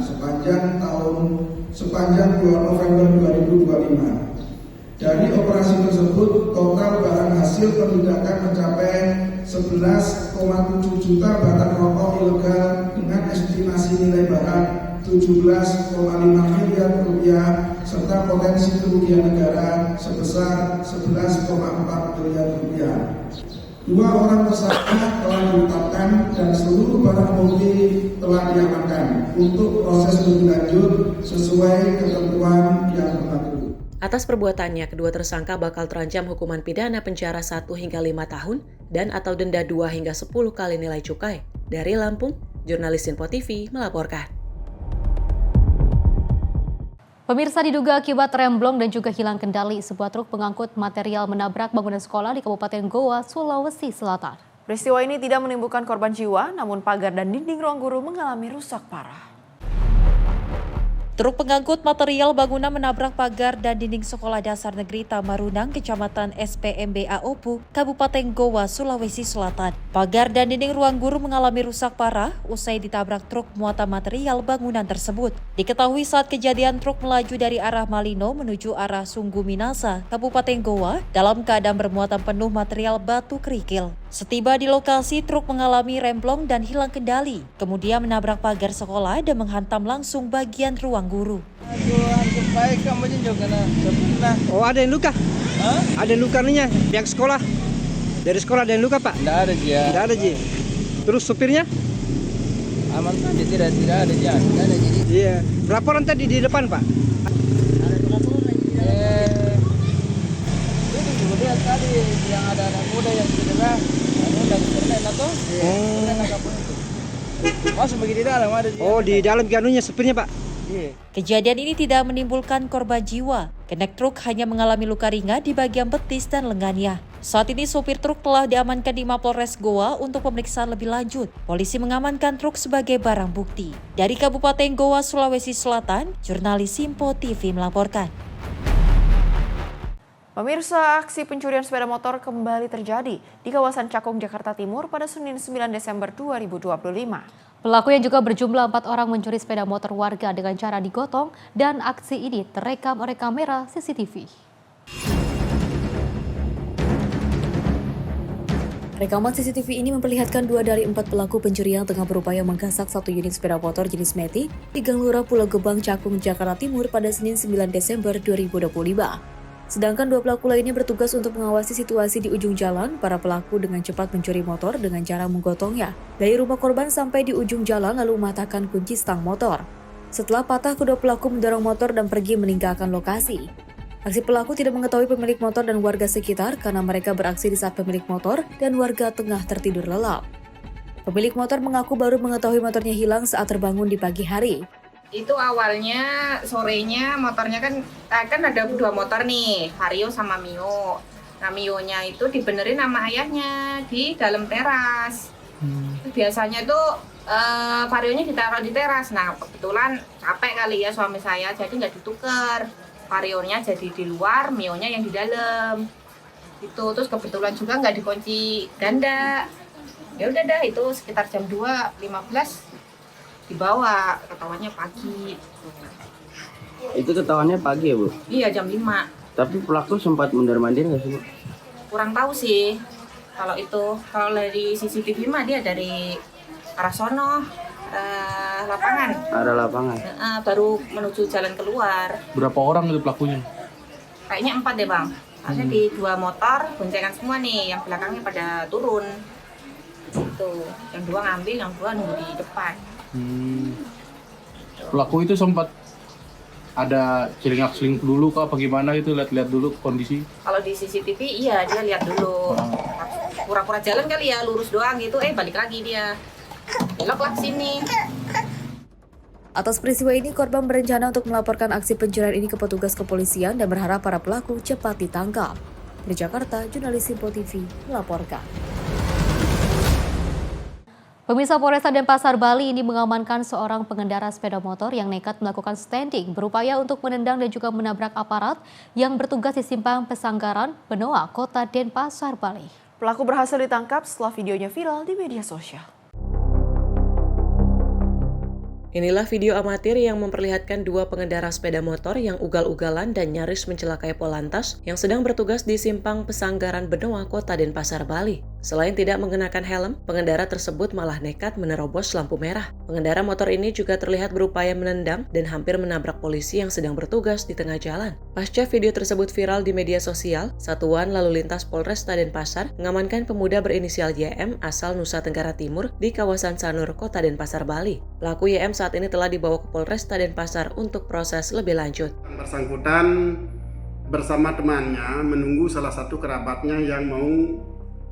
Speaker 9: sepanjang 2 November 2025. Dari operasi tersebut, total barang hasil penindakan mencapai 11,7 juta batang rokok ilegal dengan estimasi nilai barang Rp17,5 miliar serta potensi kerugian negara sebesar Rp11,4 miliar. 2 orang tersangka telah ditetapkan dan seluruh barang bukti telah diamankan untuk proses lebih lanjut sesuai ketentuan yang berlaku.
Speaker 14: Atas perbuatannya, kedua tersangka bakal terancam hukuman pidana penjara 1 hingga 5 tahun dan atau denda 2 hingga 10 kali nilai cukai. Dari Lampung, jurnalis Info TV melaporkan.
Speaker 1: Pemirsa, diduga akibat remblong dan juga hilang kendali, sebuah truk pengangkut material menabrak bangunan sekolah di Kabupaten Goa, Sulawesi Selatan.
Speaker 2: Peristiwa ini tidak menimbulkan korban jiwa, namun pagar dan dinding ruang guru mengalami rusak parah.
Speaker 22: Truk pengangkut material bangunan menabrak pagar dan dinding Sekolah Dasar Negeri Tamarunang, Kecamatan SPMB Aopu, Kabupaten Goa, Sulawesi Selatan. Pagar dan dinding ruang guru mengalami rusak parah usai ditabrak truk muatan material bangunan tersebut. Diketahui saat kejadian truk melaju dari arah Malino menuju arah Sunggu Minasa, Kabupaten Goa, dalam keadaan bermuatan penuh material batu kerikil. Setiba di lokasi, truk mengalami remblong dan hilang kendali, kemudian menabrak pagar sekolah dan menghantam langsung bagian ruang guru.
Speaker 23: Oh, ada yang luka? Ada yang luka nih, pihak sekolah. Dari sekolah ada yang luka, Pak?
Speaker 24: Tidak ada, Ji.
Speaker 23: Tidak ada, Ji. Terus supirnya? Amankan, tidak ada jalan. Tidak ada jadi. Iya. Laporan tadi di depan Pak.
Speaker 13: Ada laporan kemudian tadi yang ada anak muda yang cedera, dan internet atau masuk begini dalam ada.
Speaker 23: Oh, di dalam pianonya sepertinya Pak.
Speaker 22: Kejadian ini tidak menimbulkan korban jiwa. Kenek truk hanya mengalami luka ringan di bagian betis dan lengannya. Saat ini sopir truk telah diamankan di Mapolres Goa untuk pemeriksaan lebih lanjut. Polisi mengamankan truk sebagai barang bukti. Dari Kabupaten Goa, Sulawesi Selatan, jurnalis Simpo TV melaporkan.
Speaker 2: Pemirsa, aksi pencurian sepeda motor kembali terjadi di kawasan Cakung, Jakarta Timur pada Senin 9 Desember 2025.
Speaker 1: Pelaku yang juga berjumlah 4 orang mencuri sepeda motor warga dengan cara digotong dan aksi ini terekam oleh kamera CCTV. Rekaman CCTV ini memperlihatkan 2 dari 4 pelaku pencurian tengah berupaya menggasak 1 unit sepeda motor jenis Matic di Gang Lurah Pulau Gebang, Cakung, Jakarta Timur pada Senin 9 Desember 2025. Sedangkan 2 pelaku lainnya bertugas untuk mengawasi situasi di ujung jalan. Para pelaku dengan cepat mencuri motor dengan cara menggotongnya dari rumah korban sampai di ujung jalan lalu mematahkan kunci stang motor. Setelah patah, kedua pelaku mendorong motor dan pergi meninggalkan lokasi. Aksi pelaku tidak mengetahui pemilik motor dan warga sekitar karena mereka beraksi di saat pemilik motor dan warga tengah tertidur lelap. Pemilik motor mengaku baru mengetahui motornya hilang saat terbangun di pagi hari.
Speaker 15: Itu awalnya sorenya motornya kan ada 2 motor nih, Vario sama Mio. Nah Mio-nya itu dibenerin sama ayahnya di dalam teras. Biasanya tuh Vario-nya ditaruh di teras. Nah kebetulan capek kali ya suami saya, jadi nggak ditukar. Vario-nya jadi di luar, Mio-nya yang di dalam. Itu terus kebetulan juga nggak dikunci ganda. Ya udah dah, itu sekitar jam 2.15. Dibawa, ketahuannya pagi.
Speaker 23: Itu ketahuannya pagi ya Bu?
Speaker 15: Iya jam 5.
Speaker 23: Tapi pelaku sempat mondar-mandir nggak sih Bu?
Speaker 15: Kurang tahu sih. Kalau dari CCTV mah dia dari arah sono, lapangan.
Speaker 23: Ada lapangan.
Speaker 15: Baru menuju jalan keluar.
Speaker 17: Berapa orang itu pelakunya?
Speaker 15: Kayaknya 4 deh Bang. Ada di 2 motor, boncengan semua nih. Yang belakangnya pada turun. Gitu. Yang 2 ngambil, yang 2 nunggu di depan.
Speaker 17: Pelaku itu sempat ada celingak-celinguk dulu kah apa gimana itu, lihat-lihat dulu kondisi?
Speaker 15: Kalau di CCTV iya dia lihat dulu. Pura-pura jalan kali ya, lurus doang gitu, balik lagi dia. Belok lah sini.
Speaker 1: Atas peristiwa ini, korban berencana untuk melaporkan aksi pencurian ini ke petugas kepolisian dan berharap para pelaku cepat ditangkap. Dari Jakarta, jurnalis Simpo TV melaporkan. Pemirsa, Polresta Denpasar, Bali ini mengamankan seorang pengendara sepeda motor yang nekat melakukan standing berupaya untuk menendang dan juga menabrak aparat yang bertugas di Simpang Pesanggaran, Benoa, Kota Denpasar, Bali.
Speaker 2: Pelaku berhasil ditangkap setelah videonya viral di media sosial.
Speaker 14: Inilah video amatir yang memperlihatkan 2 pengendara sepeda motor yang ugal-ugalan dan nyaris mencelakai Polantas yang sedang bertugas di Simpang Pesanggaran, Benoa, Kota Denpasar, Bali. Selain tidak mengenakan helm, pengendara tersebut malah nekat menerobos lampu merah. Pengendara motor ini juga terlihat berupaya menendang dan hampir menabrak polisi yang sedang bertugas di tengah jalan. Pasca video tersebut viral di media sosial, Satuan Lalu Lintas Polresta Denpasar mengamankan pemuda berinisial YM asal Nusa Tenggara Timur di kawasan Sanur, Kota Denpasar, Bali. Pelaku YM saat ini telah dibawa ke Polresta Denpasar untuk proses lebih lanjut.
Speaker 16: Bersangkutan bersama temannya menunggu salah satu kerabatnya yang mau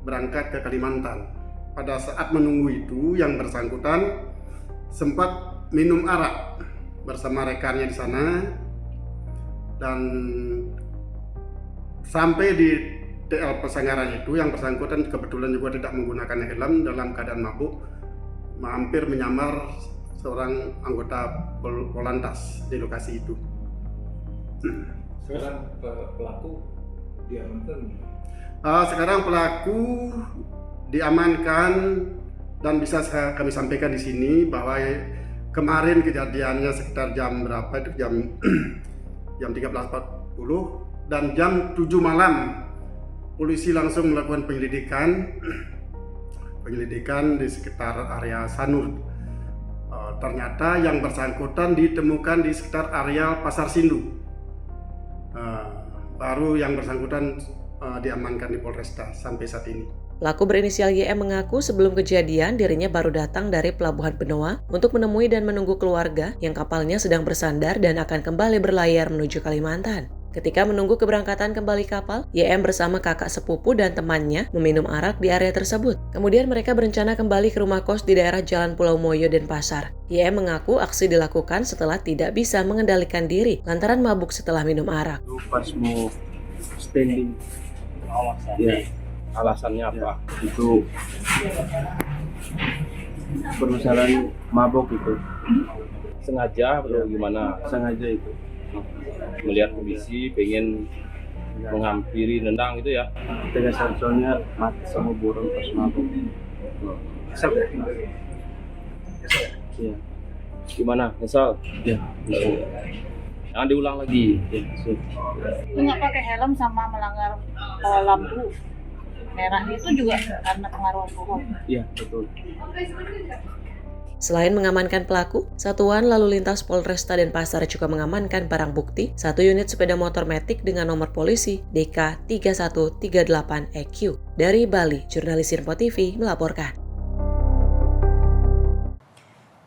Speaker 16: berangkat ke Kalimantan. Pada saat menunggu itu, yang bersangkutan sempat minum arak bersama rekannya di sana dan sampai di TL Pesanggaran itu yang bersangkutan kebetulan juga tidak menggunakan helm dalam keadaan mabuk, hampir menyamar seorang anggota Polantas di lokasi itu.
Speaker 12: Sekarang pelaku diamankan?
Speaker 16: Sekarang pelaku diamankan dan bisa kami sampaikan di sini bahwa kemarin kejadiannya sekitar jam berapa itu jam 13.40 dan jam 7 malam polisi langsung melakukan penyelidikan di sekitar area Sanur. Ternyata yang bersangkutan ditemukan di sekitar area Pasar Sindu. Baru yang bersangkutan diamankan di Polresta sampai saat ini.
Speaker 14: Pelaku berinisial YM mengaku sebelum kejadian dirinya baru datang dari Pelabuhan Benoa untuk menemui dan menunggu keluarga yang kapalnya sedang bersandar dan akan kembali berlayar menuju Kalimantan. Ketika menunggu keberangkatan kembali kapal, YM bersama kakak sepupu dan temannya meminum arak di area tersebut. Kemudian mereka berencana kembali ke rumah kos di daerah Jalan Pulau Moyo, Denpasar. YM mengaku aksi dilakukan setelah tidak bisa mengendalikan diri lantaran mabuk setelah minum arak.
Speaker 4: Pas mau standing, alasannya apa? Itu permasalahan mabok itu. Sengaja atau gimana? Sengaja itu. Melihat kondisi, pengen menghampiri, nendang itu ya. Tegas soalnya mati sama burung pas mabok. Nyesel ya? Iya. Gimana? Nyesel? Iya. Jangan diulang lagi.
Speaker 18: Nggak pakai helm sama melanggar lampu merah itu juga karena pengaruh alkohol.
Speaker 4: Iya, betul.
Speaker 14: Selain mengamankan pelaku, Satuan Lalu Lintas Polresta Denpasar juga mengamankan barang bukti, 1 unit sepeda motor Matic dengan nomor polisi DK3138EQ. Dari Bali, jurnalis Info TV melaporkan.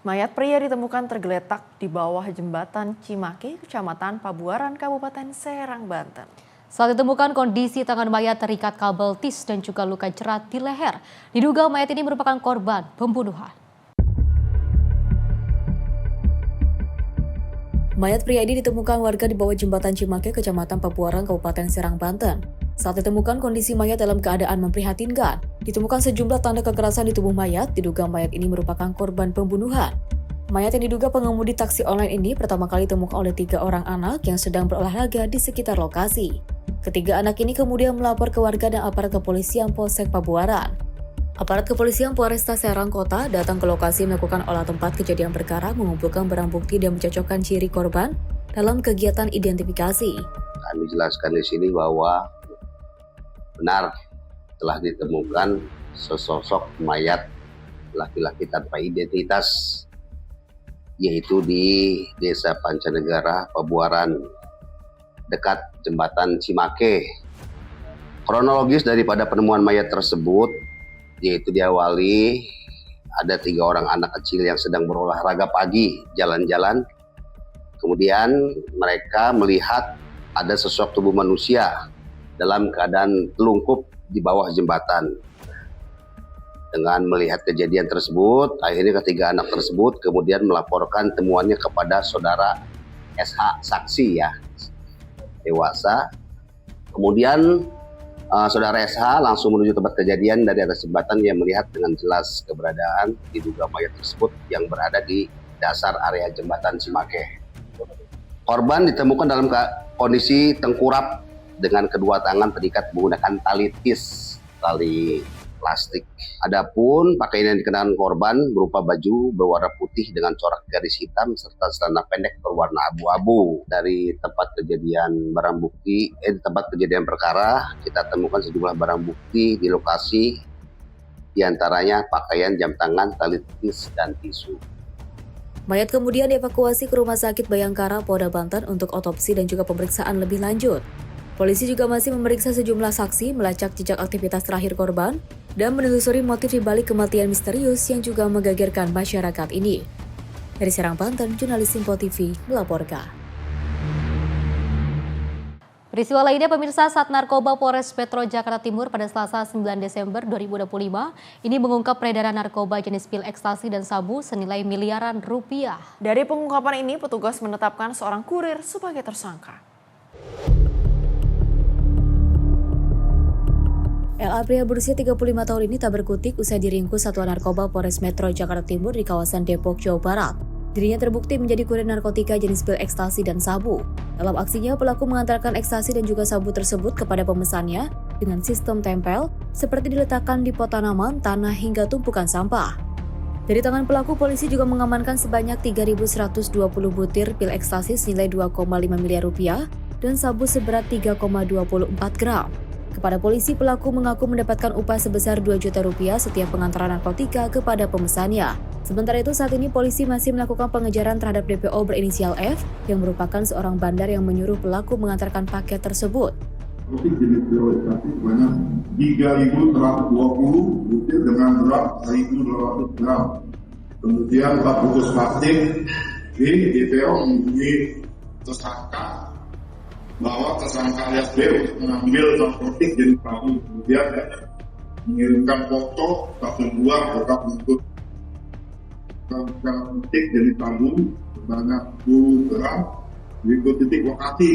Speaker 2: Mayat pria ditemukan tergeletak di bawah jembatan Cimake, Kecamatan Pabuaran, Kabupaten Serang, Banten.
Speaker 1: Saat ditemukan, kondisi tangan mayat terikat kabel tis dan juga luka jerat di leher. Diduga mayat ini merupakan korban pembunuhan. Mayat pria ini ditemukan warga di bawah jembatan Cimake, Kecamatan Pabuaran, Kabupaten Serang, Banten. Saat ditemukan, kondisi mayat dalam keadaan memprihatinkan. Ditemukan sejumlah tanda kekerasan di tubuh mayat, diduga mayat ini merupakan korban pembunuhan. Mayat yang diduga pengemudi taksi online ini pertama kali ditemukan oleh 3 orang anak yang sedang berolahraga di sekitar lokasi. Ketiga anak ini kemudian melapor ke warga dan aparat kepolisian Polsek Pabuaran. Aparat kepolisian Polresta Serang Kota datang ke lokasi melakukan olah tempat kejadian perkara, mengumpulkan barang bukti dan mencocokkan ciri korban dalam kegiatan identifikasi.
Speaker 19: Kami jelaskan di sini bahwa benar telah ditemukan sesosok mayat laki-laki tanpa identitas, yaitu di Desa Pancanegara, Pabuaran, dekat jembatan Cimake. Kronologis daripada penemuan mayat tersebut, yaitu diawali ada 3 orang anak kecil yang sedang berolahraga pagi, jalan-jalan. Kemudian mereka melihat ada sosok tubuh manusia dalam keadaan telungkup di bawah jembatan. Dengan melihat kejadian tersebut, akhirnya ketiga anak tersebut kemudian melaporkan temuannya kepada saudara SH, saksi ya, dewasa. Kemudian saudara SH langsung menuju tempat kejadian dari atas jembatan yang melihat dengan jelas keberadaan diduga mayat tersebut yang berada di dasar area jembatan Cimake. Korban ditemukan dalam kondisi tengkurap dengan kedua tangan terikat menggunakan tali tis, tali plastik. Adapun pakaian yang dikenakan korban berupa baju berwarna putih dengan corak garis hitam serta celana pendek berwarna abu-abu. Dari tempat kejadian barang bukti, tempat kejadian perkara, kita temukan sejumlah barang bukti di lokasi, diantaranya pakaian, jam tangan, tali tis, dan tisu.
Speaker 1: Mayat kemudian dievakuasi ke Rumah Sakit Bayangkara, Polda Banten untuk otopsi dan juga pemeriksaan lebih lanjut. Polisi juga masih memeriksa sejumlah saksi, melacak jejak aktivitas terakhir korban, dan menelusuri motif di balik kematian misterius yang juga menggegerkan masyarakat ini. Dari Serang, Banten, jurnalis Info TV melaporkan. Peristiwa lainnya pemirsa, Sat Narkoba Polres Metro Jakarta Timur pada Selasa 9 Desember 2025 ini mengungkap peredaran narkoba jenis pil ekstasi dan sabu senilai miliaran rupiah.
Speaker 2: Dari pengungkapan ini, petugas menetapkan seorang kurir sebagai tersangka.
Speaker 1: LA pria berusia 35 tahun ini tak berkutik usai diringkus Satuan Narkoba Polres Metro Jakarta Timur di kawasan Depok, Jawa Barat. Dirinya terbukti menjadi kurir narkotika jenis pil ekstasi dan sabu. Dalam aksinya, pelaku mengantarkan ekstasi dan juga sabu tersebut kepada pemesannya dengan sistem tempel, seperti diletakkan di pot tanaman, tanah, hingga tumpukan sampah. Dari tangan pelaku, polisi juga mengamankan sebanyak 3.120 butir pil ekstasi senilai 2,5 miliar rupiah dan sabu seberat 3,24 gram. Kepada polisi, pelaku mengaku mendapatkan upah sebesar 2 juta rupiah setiap pengantaran narkotika kepada pemesannya. Sementara itu, saat ini polisi masih melakukan pengejaran terhadap DPO berinisial F yang merupakan seorang bandar yang menyuruh pelaku mengantarkan paket tersebut.
Speaker 12: narkotik jenis prioritas sebanyak 3.120 butir dengan berat 1.200 gram. Kemudian 4 bungkus plastik. B, DPO menghubungi tersangka bahwa tersangka alias B untuk mengambil narkotik jenis sabu. Kemudian mengirimkan foto satu buah bekas bungkus narkotik jenis sabu sebanyak 10 gram di titik lokasi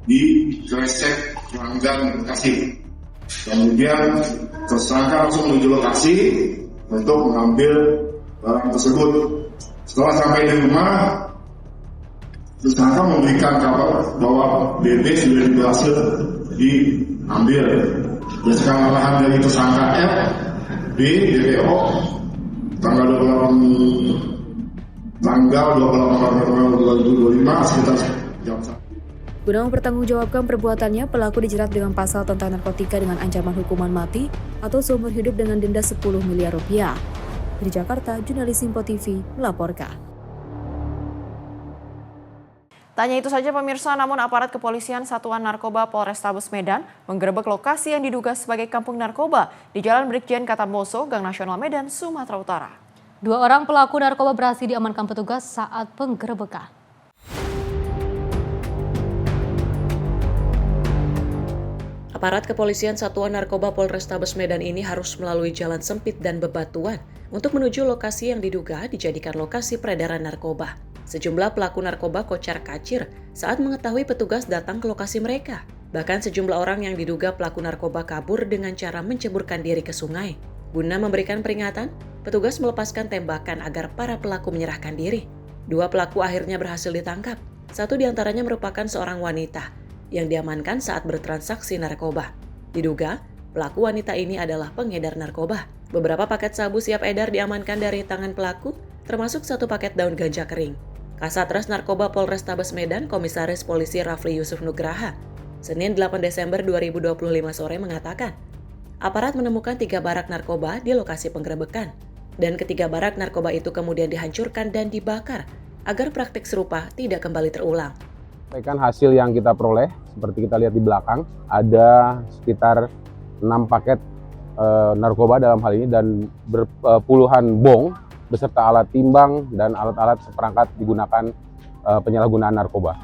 Speaker 12: di Kresek, Keranggan, Bekasi. Kemudian tersangka langsung menuju lokasi untuk mengambil barang tersebut. Setelah sampai di rumah, tersangka memberikan kabar bahwa BB sudah berhasil diambil. Berdasarkan arahan dari tersangka F, B, DPO, tanggal 28 Maret 2025 sekitar jam 1.
Speaker 1: Guna mempertanggungjawabkan perbuatannya, pelaku dijerat dengan pasal tentang narkotika dengan ancaman hukuman mati atau seumur hidup dengan denda 10 miliar rupiah. Dari Jakarta, jurnalis Simpo TV melaporkan.
Speaker 2: Tanya itu saja pemirsa, namun aparat kepolisian Satuan Narkoba Polrestabes Medan menggerebek lokasi yang diduga sebagai kampung narkoba di Jalan Brigjen Katamboso, Gang Nasional Medan, Sumatera Utara.
Speaker 1: 2 orang pelaku narkoba berhasil diamankan petugas saat penggerebekan.
Speaker 14: Aparat kepolisian Satuan Narkoba Polrestabes Medan ini harus melalui jalan sempit dan bebatuan untuk menuju lokasi yang diduga dijadikan lokasi peredaran narkoba. Sejumlah pelaku narkoba kocar-kacir saat mengetahui petugas datang ke lokasi mereka. Bahkan sejumlah orang yang diduga pelaku narkoba kabur dengan cara menceburkan diri ke sungai. Guna memberikan peringatan, petugas melepaskan tembakan agar para pelaku menyerahkan diri. 2 pelaku akhirnya berhasil ditangkap. 1 diantaranya merupakan seorang wanita yang diamankan saat bertransaksi narkoba. Diduga, pelaku wanita ini adalah pengedar narkoba. Beberapa paket sabu siap edar diamankan dari tangan pelaku, termasuk 1 paket daun ganja kering. Kasatgas Narkoba Polrestabes Medan, Komisaris Polisi Rafli Yusuf Nugraha, Senin 8 Desember 2025 sore mengatakan, aparat menemukan 3 barak narkoba di lokasi penggerebekan, dan ketiga barak narkoba itu kemudian dihancurkan dan dibakar agar praktik serupa tidak kembali terulang.
Speaker 11: Hasil yang kita peroleh, seperti kita lihat di belakang, ada sekitar 6 paket narkoba dalam hal ini dan puluhan bong beserta alat timbang dan alat-alat seperangkat digunakan penyalahgunaan narkoba.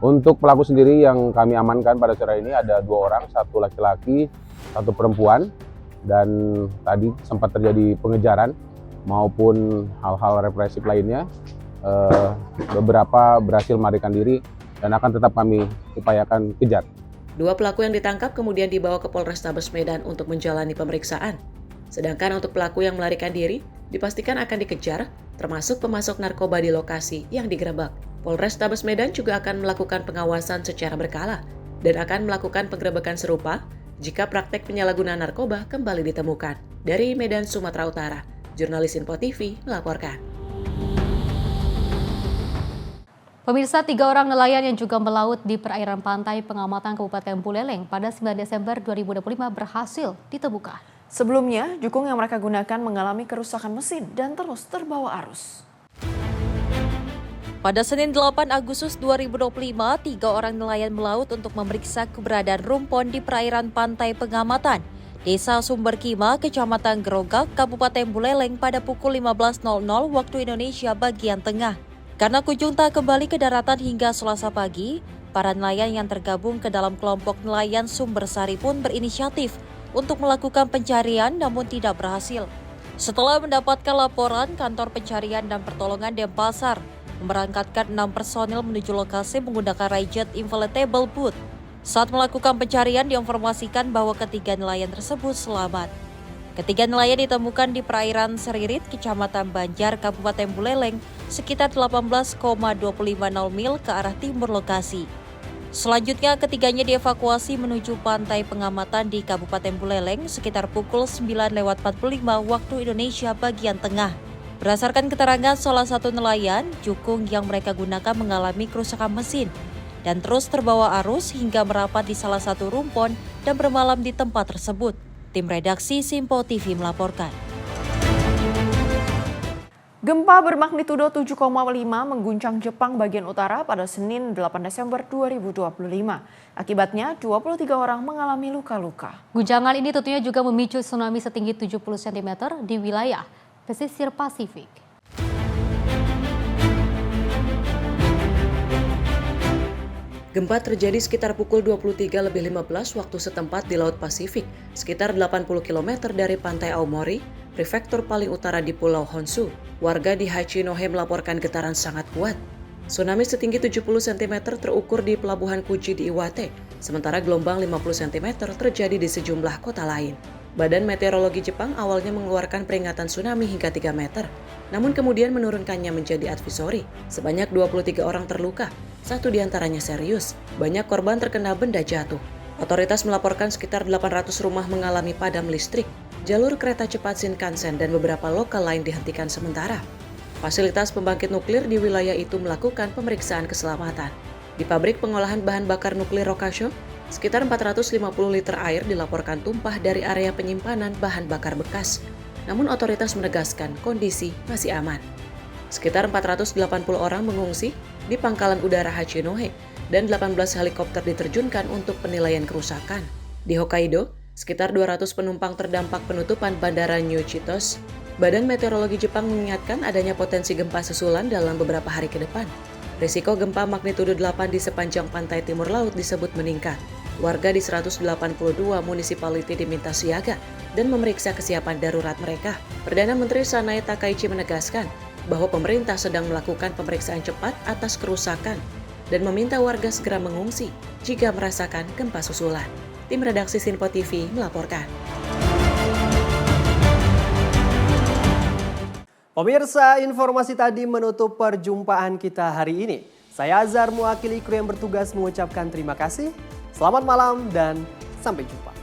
Speaker 11: Untuk pelaku sendiri yang kami amankan pada sore ini ada 2 orang, 1 laki-laki, 1 perempuan, dan tadi sempat terjadi pengejaran maupun hal-hal represif lainnya. Beberapa berhasil melarikan diri dan akan tetap kami upayakan kejar.
Speaker 14: 2 pelaku yang ditangkap kemudian dibawa ke Polrestabes Medan untuk menjalani pemeriksaan. Sedangkan untuk pelaku yang melarikan diri, dipastikan akan dikejar, termasuk pemasok narkoba di lokasi yang digerebek. Polrestabes Medan juga akan melakukan pengawasan secara berkala dan akan melakukan penggerebekan serupa jika praktek penyalahgunaan narkoba kembali ditemukan. Dari Medan, Sumatera Utara, jurnalis Simpo TV melaporkan.
Speaker 1: Pemirsa, 3 orang nelayan yang juga melaut di perairan pantai Pengamatan Kabupaten Buleleng pada 9 Desember 2025 berhasil ditemukan.
Speaker 2: Sebelumnya, jukung yang mereka gunakan mengalami kerusakan mesin dan terus terbawa arus.
Speaker 22: Pada Senin 8 Agustus 2025, 3 orang nelayan melaut untuk memeriksa keberadaan rumpon di perairan pantai Pengamatan, Desa Sumberkima, Kecamatan Gerogak, Kabupaten Buleleng pada pukul 15.00 waktu Indonesia bagian tengah. Karena kunjung tak kembali ke daratan hingga Selasa pagi, para nelayan yang tergabung ke dalam kelompok nelayan Sumbersari pun berinisiatif untuk melakukan pencarian namun tidak berhasil. Setelah mendapatkan laporan, Kantor Pencarian dan Pertolongan Denpasar memberangkatkan 6 personil menuju lokasi menggunakan Rayjet Inflatable Boat. Saat melakukan pencarian diinformasikan bahwa ketiga nelayan tersebut selamat. Ketiga nelayan ditemukan di perairan Seririt, Kecamatan Banjar, Kabupaten Buleleng, sekitar 18,250 mil ke arah timur lokasi. Selanjutnya, ketiganya dievakuasi menuju pantai Pengamatan di Kabupaten Buleleng sekitar pukul 9.45 waktu Indonesia bagian tengah. Berdasarkan keterangan salah satu nelayan, jukung yang mereka gunakan mengalami kerusakan mesin dan terus terbawa arus hingga merapat di salah satu rumpon dan bermalam di tempat tersebut. Tim redaksi Simpo TV melaporkan.
Speaker 2: Gempa bermagnitudo 7,5 mengguncang Jepang bagian utara pada Senin 8 Desember 2025. Akibatnya 23 orang mengalami luka-luka.
Speaker 1: Guncangan ini tentunya juga memicu tsunami setinggi 70 cm di wilayah pesisir Pasifik.
Speaker 14: Gempa terjadi sekitar pukul 23.15 waktu setempat di Laut Pasifik, sekitar 80 km dari pantai Aomori, prefektur paling utara di Pulau Honshu. Warga di Hachinohe melaporkan getaran sangat kuat. Tsunami setinggi 70 cm terukur di Pelabuhan Kuji di Iwate, sementara gelombang 50 cm terjadi di sejumlah kota lain. Badan Meteorologi Jepang awalnya mengeluarkan peringatan tsunami hingga 3 meter, namun kemudian menurunkannya menjadi advisory. Sebanyak 23 orang terluka, 1 diantaranya serius. Banyak korban terkena benda jatuh. Otoritas melaporkan sekitar 800 rumah mengalami padam listrik. Jalur kereta cepat Shinkansen dan beberapa lokal lain dihentikan sementara. Fasilitas pembangkit nuklir di wilayah itu melakukan pemeriksaan keselamatan. Di pabrik pengolahan bahan bakar nuklir Rokasho, sekitar 450 liter air dilaporkan tumpah dari area penyimpanan bahan bakar bekas. Namun otoritas menegaskan kondisi masih aman. Sekitar 480 orang mengungsi di pangkalan udara Hachinohe dan 18 helikopter diterjunkan untuk penilaian kerusakan. Di Hokkaido, sekitar 200 penumpang terdampak penutupan Bandara New Chitos. Badan Meteorologi Jepang mengingatkan adanya potensi gempa susulan dalam beberapa hari ke depan. Risiko gempa magnitudo 8 di sepanjang pantai timur laut disebut meningkat. Warga di 182 municipality diminta siaga dan memeriksa kesiapan darurat mereka. Perdana Menteri Sanae Takaichi menegaskan bahwa pemerintah sedang melakukan pemeriksaan cepat atas kerusakan dan meminta warga segera mengungsi jika merasakan gempa susulan. Tim redaksi Sinpo TV melaporkan.
Speaker 10: Pemirsa, informasi tadi menutup perjumpaan kita hari ini. Saya Azhar, mewakili kru yang bertugas mengucapkan terima kasih. Selamat malam dan sampai jumpa.